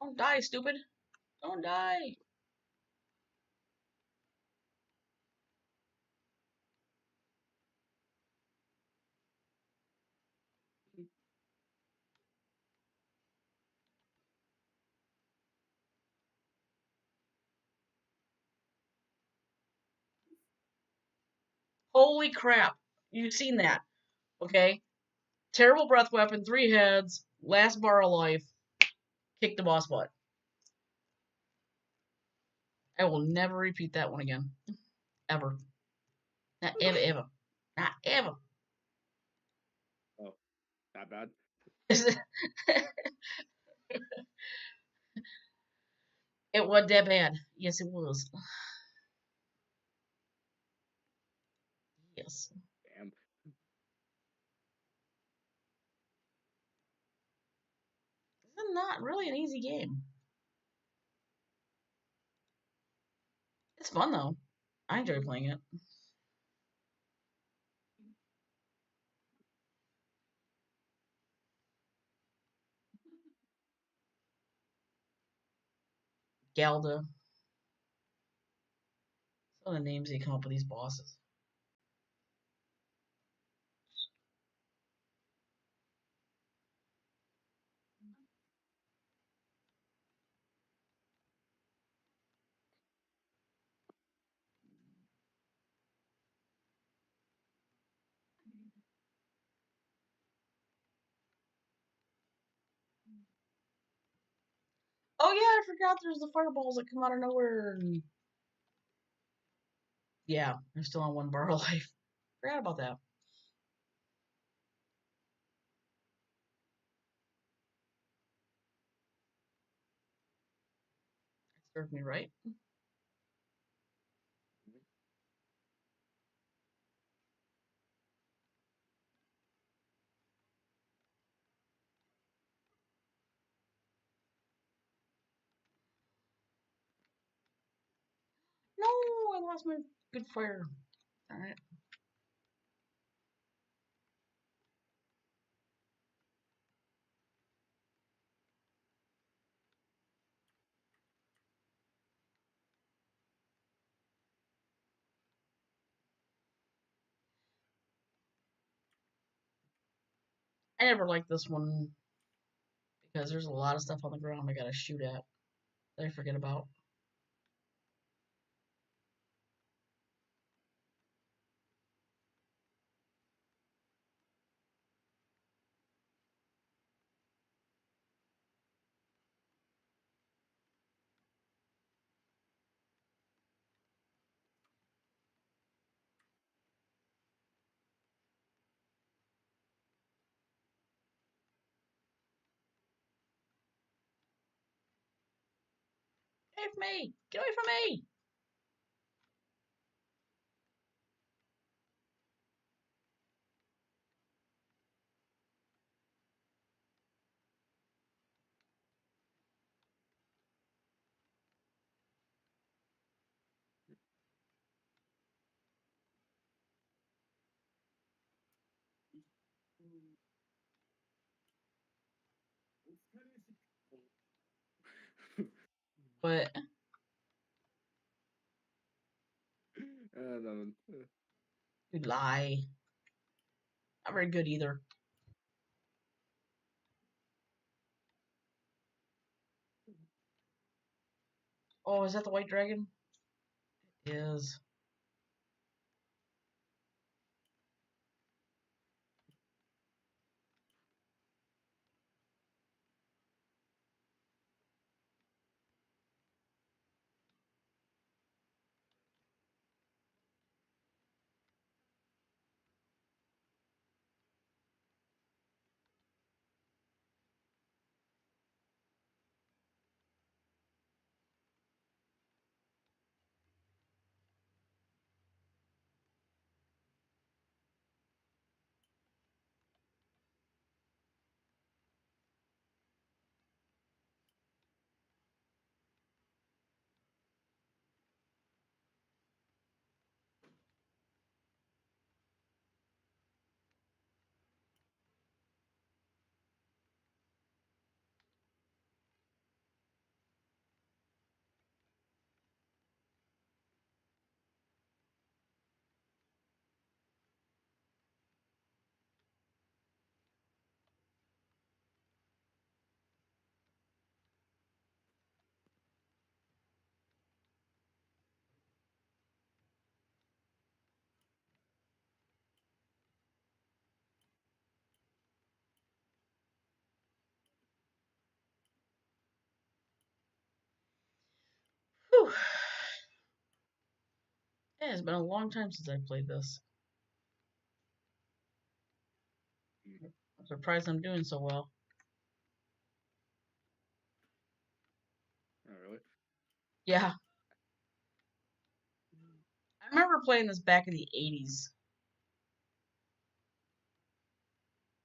Don't die, stupid! Don't die! Holy crap! You've seen that, okay? Terrible breath weapon, 3 heads, last bar of life, kick the boss butt. I will never repeat that one again. Ever. Not ever, ever. Not ever. Oh, not bad. It was that bad. Yes, it was. Yes. Damn. This is not really an easy game. It's fun though. I enjoy playing it. Galda. Some of the names they come up with these bosses. Oh yeah, I forgot there's the fireballs that come out of nowhere. Yeah, they're still on one bar of life. Forgot about that. Served me right. No, I lost my good fire. Alright. I never liked this one because there's a lot of stuff on the ground I gotta shoot at that I forget about. Get away from me! Get away from me! But No. you lie. Not very good either. Oh, is that the white dragon? It is. Whew. Yeah, it's been a long time since I played this. I'm surprised I'm doing so well. Not really. Yeah. I remember playing this back in the 80s.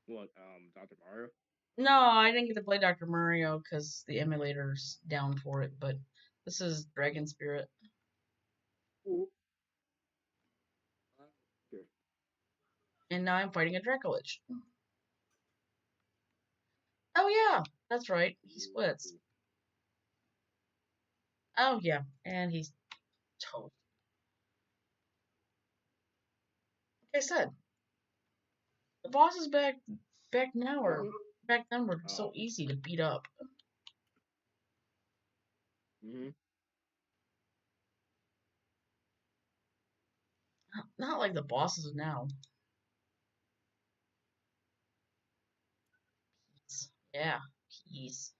What, Dr. Mario? No, I didn't get to play Dr. Mario because the emulator's down for it, but this is Dragon Spirit. Ooh. Okay. And now I'm fighting a Dracolich. Oh, yeah, that's right. He splits. Oh, yeah, and he's toast. Like I said, the bosses back now are back then were so easy to beat up. Mm-hmm. Not like the bosses of now. Yeah, peace.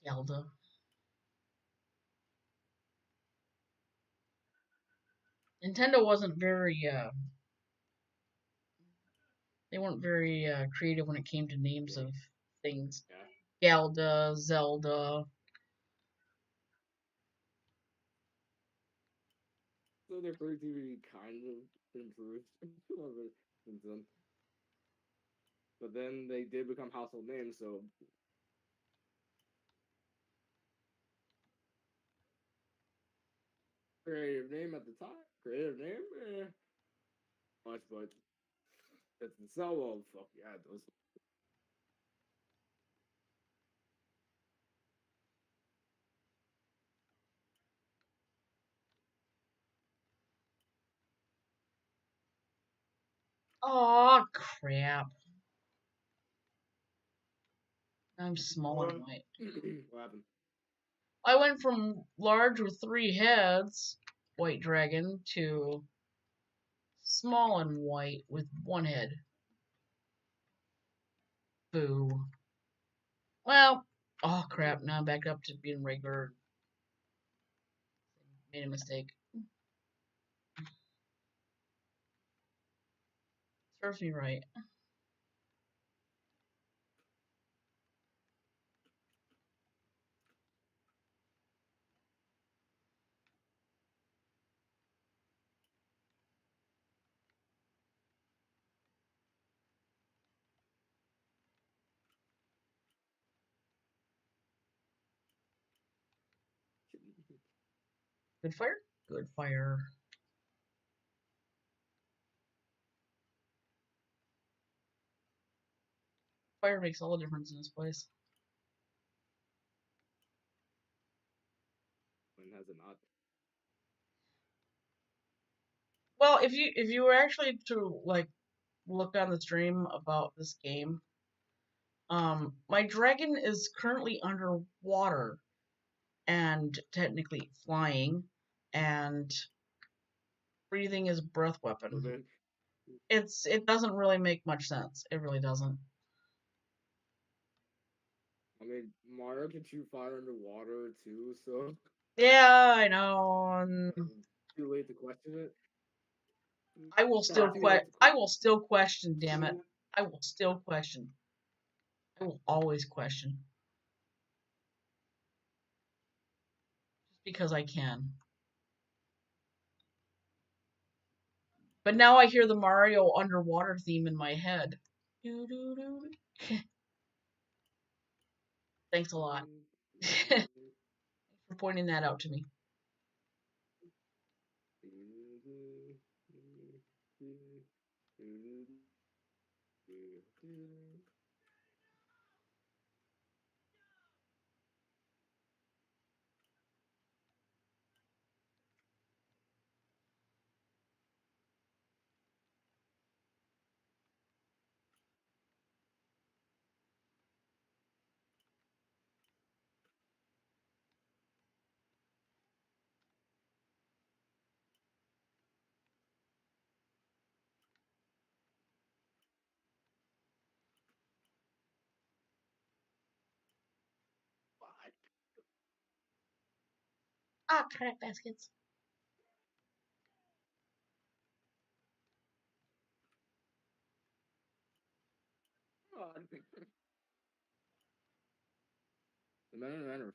Zelda. Nintendo wasn't very they weren't very creative when it came to names of things. Yeah. Zelda, Zelda. So their creativity kind of improved since then. But then they did become household names, so creative name at the time, creative name, much, but it's the sell well, fuck yeah, it does. Oh crap! I'm small and white. What happened? I went from large with 3 heads, white dragon, to small and white with 1 head. Boo. Well, oh crap! Now I'm back up to being regular. Made a mistake. Serves me right. Good fire? Good fire. Fire makes all the difference in this place. When has it not? Well, if you were actually to like look on the stream about this game, my dragon is currently underwater and technically flying, and breathing is a breath So weapon. then, It doesn't really make much sense. It really doesn't. I mean, Mario can shoot fire underwater too, so Yeah, I know. too late to question it. I will still Too late to I will still question. Damn it! I will still question. I will always question. Just because I can. But now I hear the Mario underwater theme in my head. Thanks a lot for pointing that out to me. Ah, crap baskets. God. The men and men are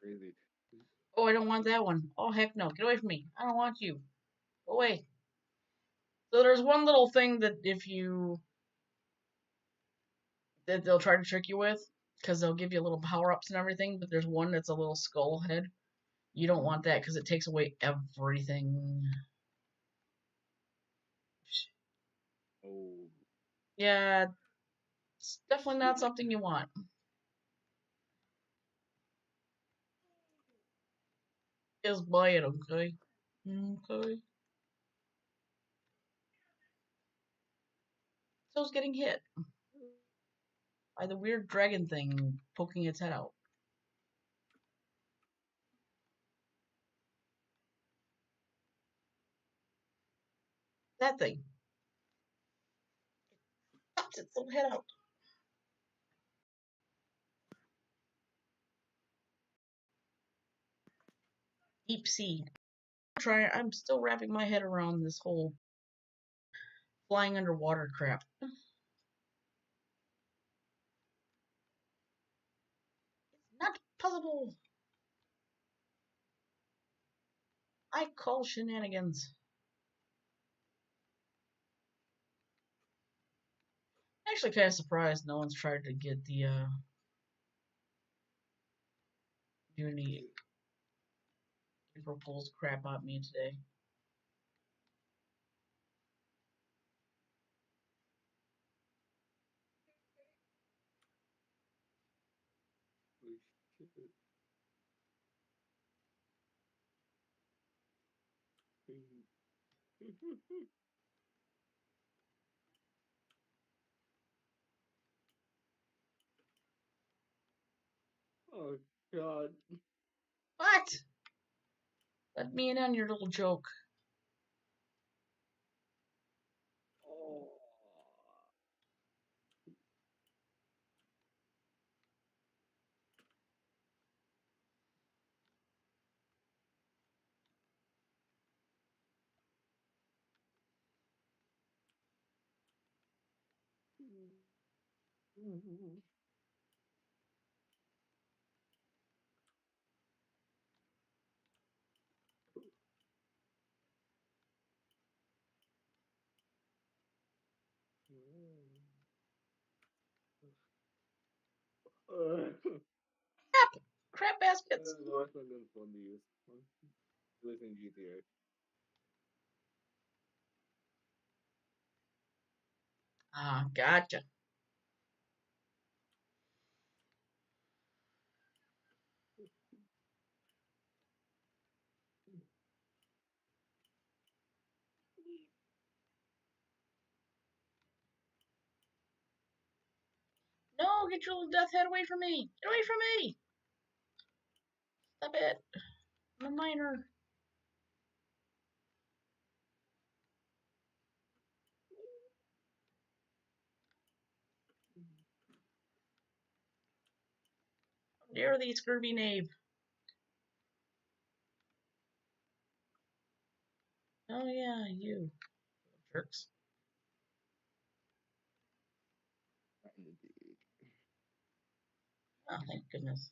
crazy. Oh, I don't want that one. Oh, heck no. Get away from me. I don't want you. Go away. So there's one little thing that that they'll try to trick you with, because they'll give you little power-ups and everything, but there's one that's a little skull head. You don't want that because it takes away everything. Oh. Yeah, it's definitely not something you want. Just buy it, okay? Okay. So it's getting hit by the weird dragon thing poking its head out. That thing pops its little head out. Deep sea. I'm still wrapping my head around this whole flying underwater crap. It's not possible. I call shenanigans. Actually, kind of surprised no one's tried to get the do any April Fool's crap on me today. Oh God. What? Let me in on your little joke. Oh. Crap baskets. That's not good fun to use. Listen, GTA. Ah, gotcha. No, get your little death head away from me. Get away from me. Stop it. I'm a minor. How dare thee, scurvy knave. Oh yeah, you jerks. Oh, thank goodness.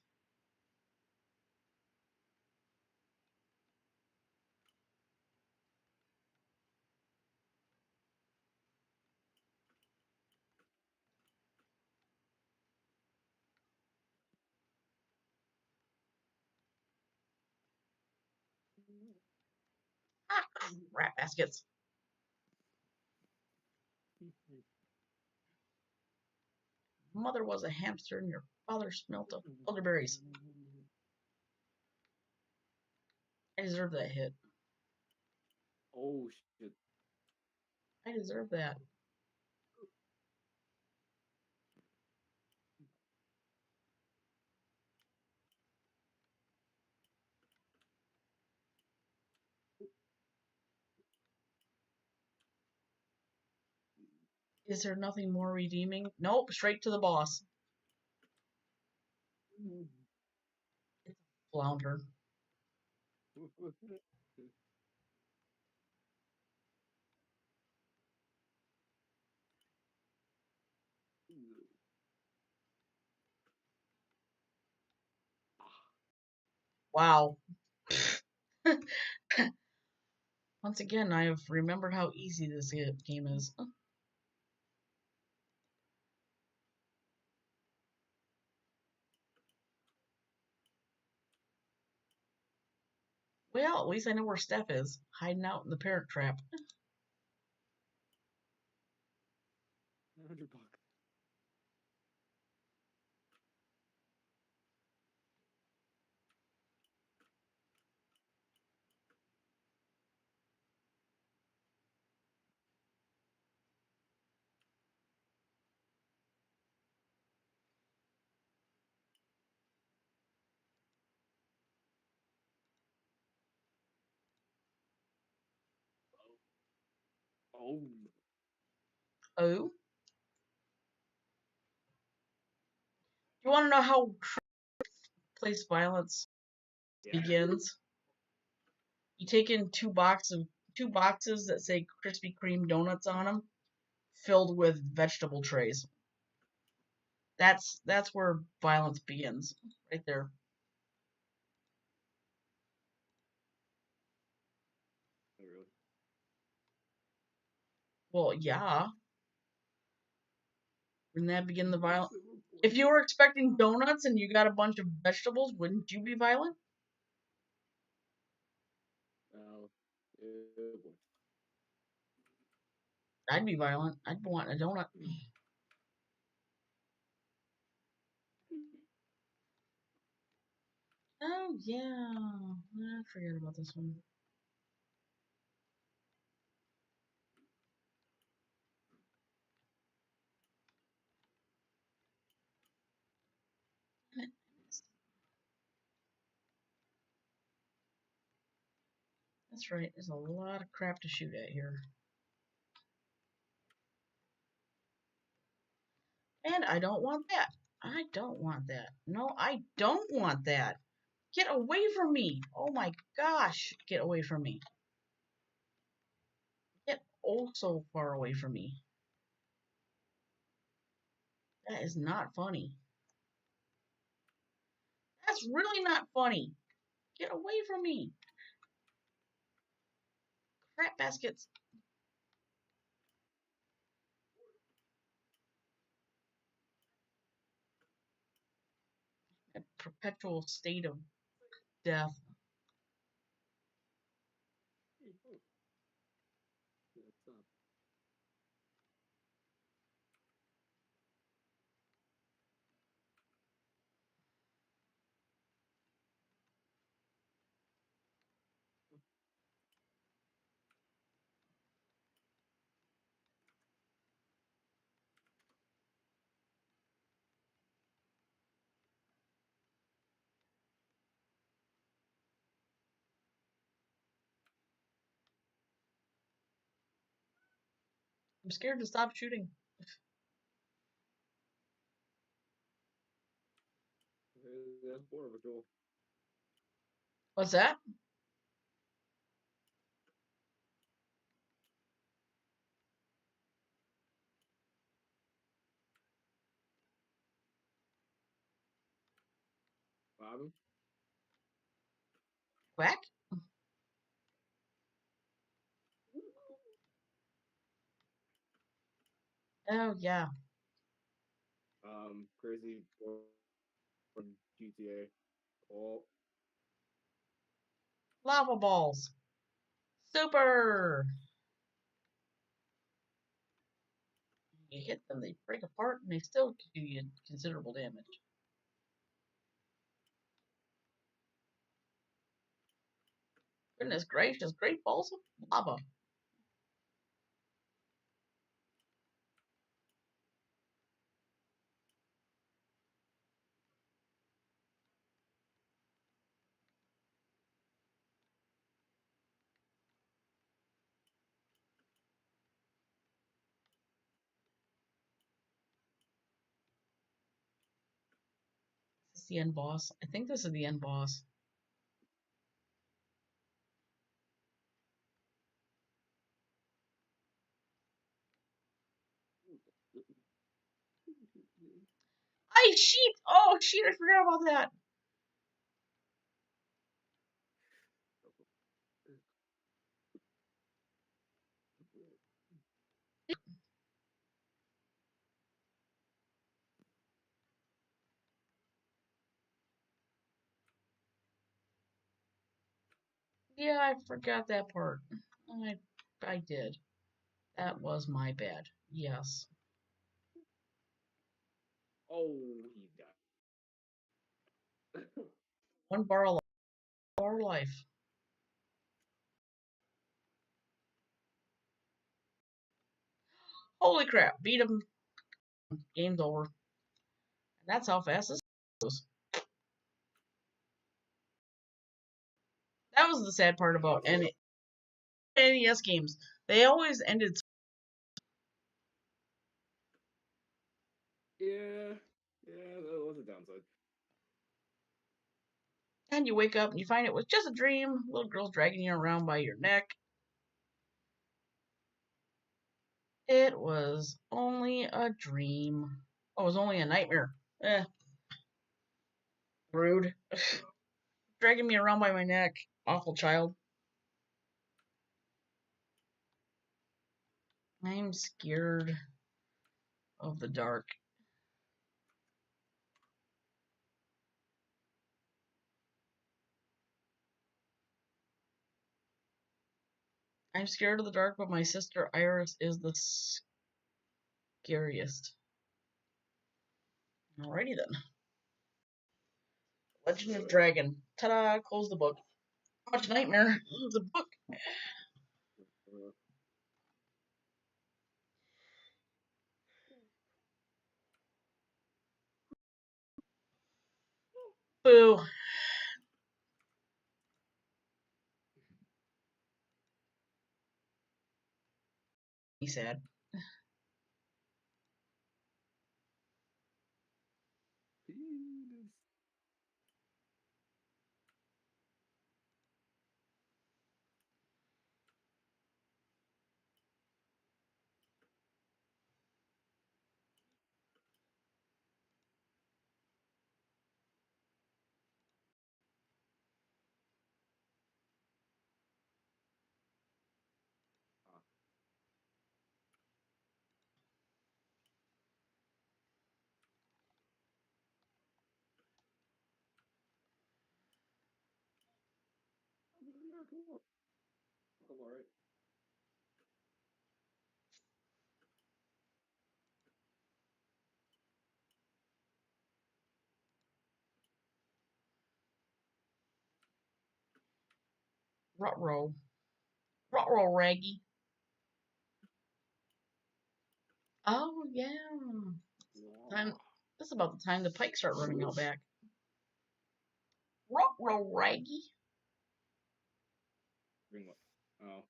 Ah, crap baskets. Mother was a hamster and your father smelt of elderberries. I deserve that hit. Oh shit. I deserve that. Is there nothing more redeeming? Nope, straight to the boss. It's a flounder. Wow. Once again, I have remembered how easy this game is. Well, at least I know where Steph is, hiding out in the parrot trap. $100. Oh. Oh? You want to know how place violence Yeah. begins? You take in two boxes that say Krispy Kreme donuts on them, filled with vegetable trays. That's where violence begins, right there. Oh, really? Well, yeah. Wouldn't that begin the violence? Silver bullet. If you were expecting donuts and you got a bunch of vegetables, wouldn't you be violent? Oh, boy. I'd be violent. I'd want a donut. Oh yeah, I forget about this one. That's right. There's a lot of crap to shoot at here. And I don't want that. I don't want that. No, I don't want that. Get away from me. Oh my gosh. Get away from me. Get oh so far away from me. That is not funny. That's really not funny. Get away from me. Crap baskets. A perpetual state of death. That's up. I'm scared to stop shooting. That's Border Patrol. What's that? Bob? Quack? Oh yeah. Crazy from GTA. Oh, Lava balls. Super. You hit them, they break apart, and they still do you considerable damage. Goodness gracious, great balls of lava. Is this the end boss? I think this is the end boss. Ice sheet! Oh, shit, I forgot about that. Yeah, I forgot that part. I did. That was my bad. Yes. Oh, he died. One bar of life. Holy crap, beat him. Game's over. And that's how fast this goes. That was the sad part about NES games. They always ended. Yeah, that was a downside. And you wake up and you find it was just a dream. Little girl's dragging you around by your neck. It was only a dream. Oh, it was only a nightmare. Rude. Dragging me around by my neck. Awful child. I'm scared of the dark. I'm scared of the dark, but my sister Iris is the scariest. Alrighty then. Legend of Dragon. Ta-da! Close the book. Much nightmare. The book. Boo. He said. I'm alright. Ruh-roh. Ruh-roh, Raggy. Oh, yeah. Time. This is about the time the pikes start running out back. Ruh-roh, Raggy. Bring what? Oh.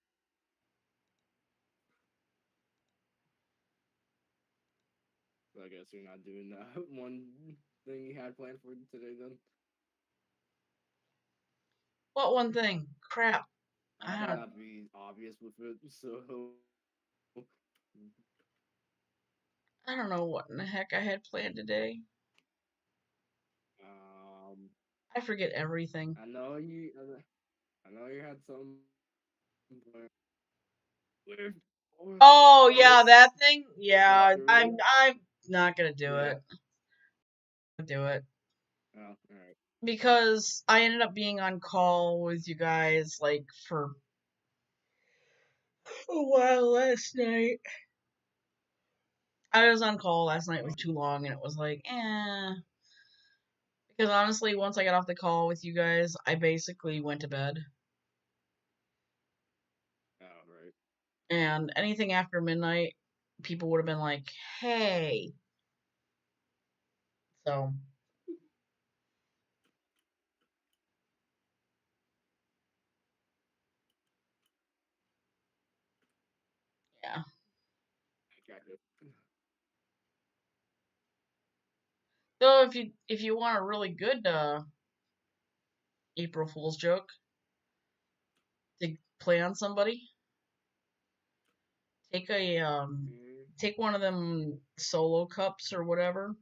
So I guess you're not doing that one thing you had planned for today then? What one thing? Crap. I Might don't. not be obvious with it, so I don't know what in the heck I had planned today. I forget everything. I know you had some planned with Oh yeah, this that thing. Yeah, I'm walkthrough. not gonna do Yeah. it. Do it Oh, alright. because I ended up being on call with you guys like for a while last night. I was on call last night. It was too long, and it was like, Because honestly, once I got off the call with you guys, I basically went to bed. Oh, right. And anything after midnight, people would have been like, "Hey." So yeah. I got it. So if you want a really good April Fool's joke to play on somebody, take a take one of them solo cups or whatever,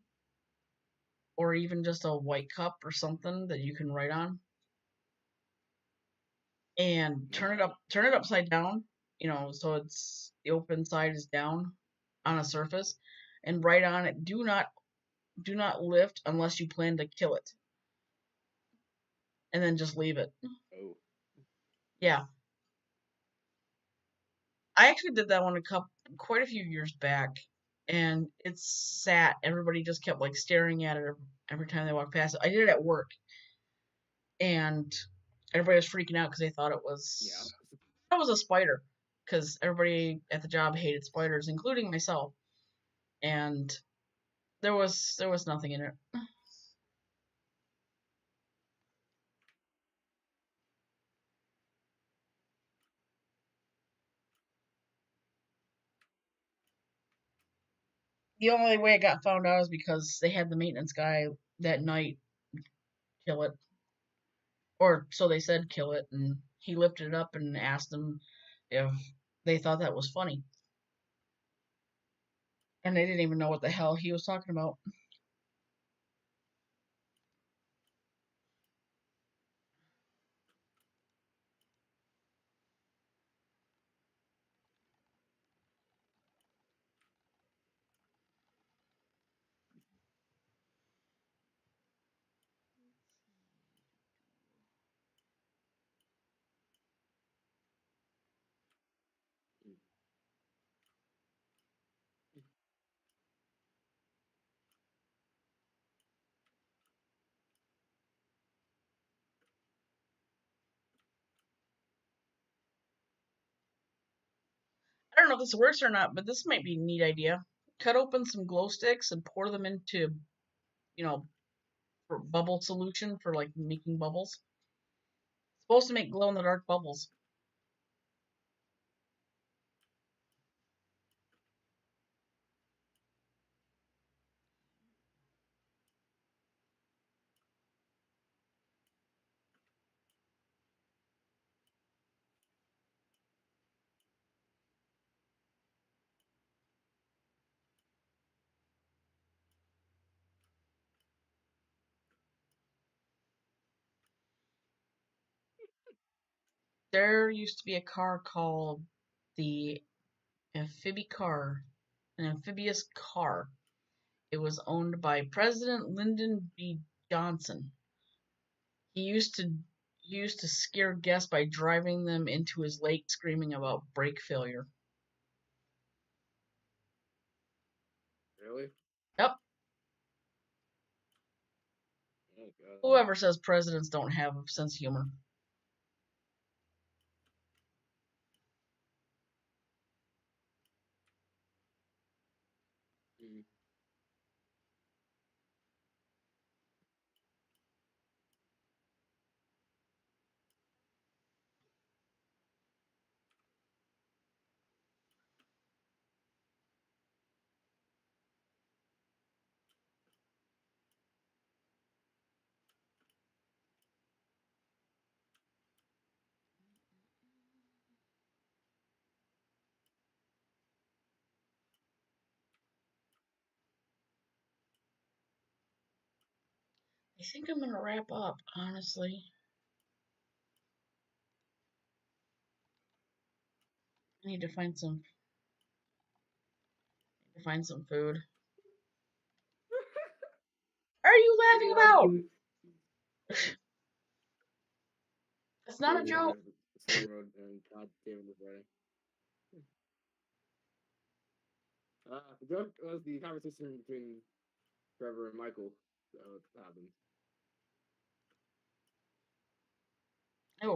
or even just a white cup or something that you can write on, and turn it upside down, so it's the open side is down on a surface, and write on it, do not lift unless you plan to kill it, and then just leave it. Oh. Yeah. I actually did that one quite a few years back, and it sat. Everybody just kept like staring at it every time they walked past it. I did it at work, and everybody was freaking out because they thought it was a spider, because everybody at the job hated spiders, including myself, and there was nothing in it. The only way it got found out is because they had the maintenance guy that night kill it, or so they said kill it, and he lifted it up and asked them if they thought that was funny, and they didn't even know what the hell he was talking about. I don't know if this works or not, but this might be a neat idea. Cut open some glow sticks and pour them into, you know, for bubble solution for like making bubbles. It's supposed to make glow in the dark bubbles. There used to be a car called the Amphibicar, an amphibious car. It was owned by President Lyndon B. Johnson. He used to scare guests by driving them into his lake screaming about brake failure. Really? Yep. Oh god. Whoever says presidents don't have a sense of humor. Mm. I think I'm gonna wrap up, honestly. I need to find some food. What are you laughing about? It's not a joke. Sunny Road and God David was writing. The joke was the conversation between Trevor and Michael that happened.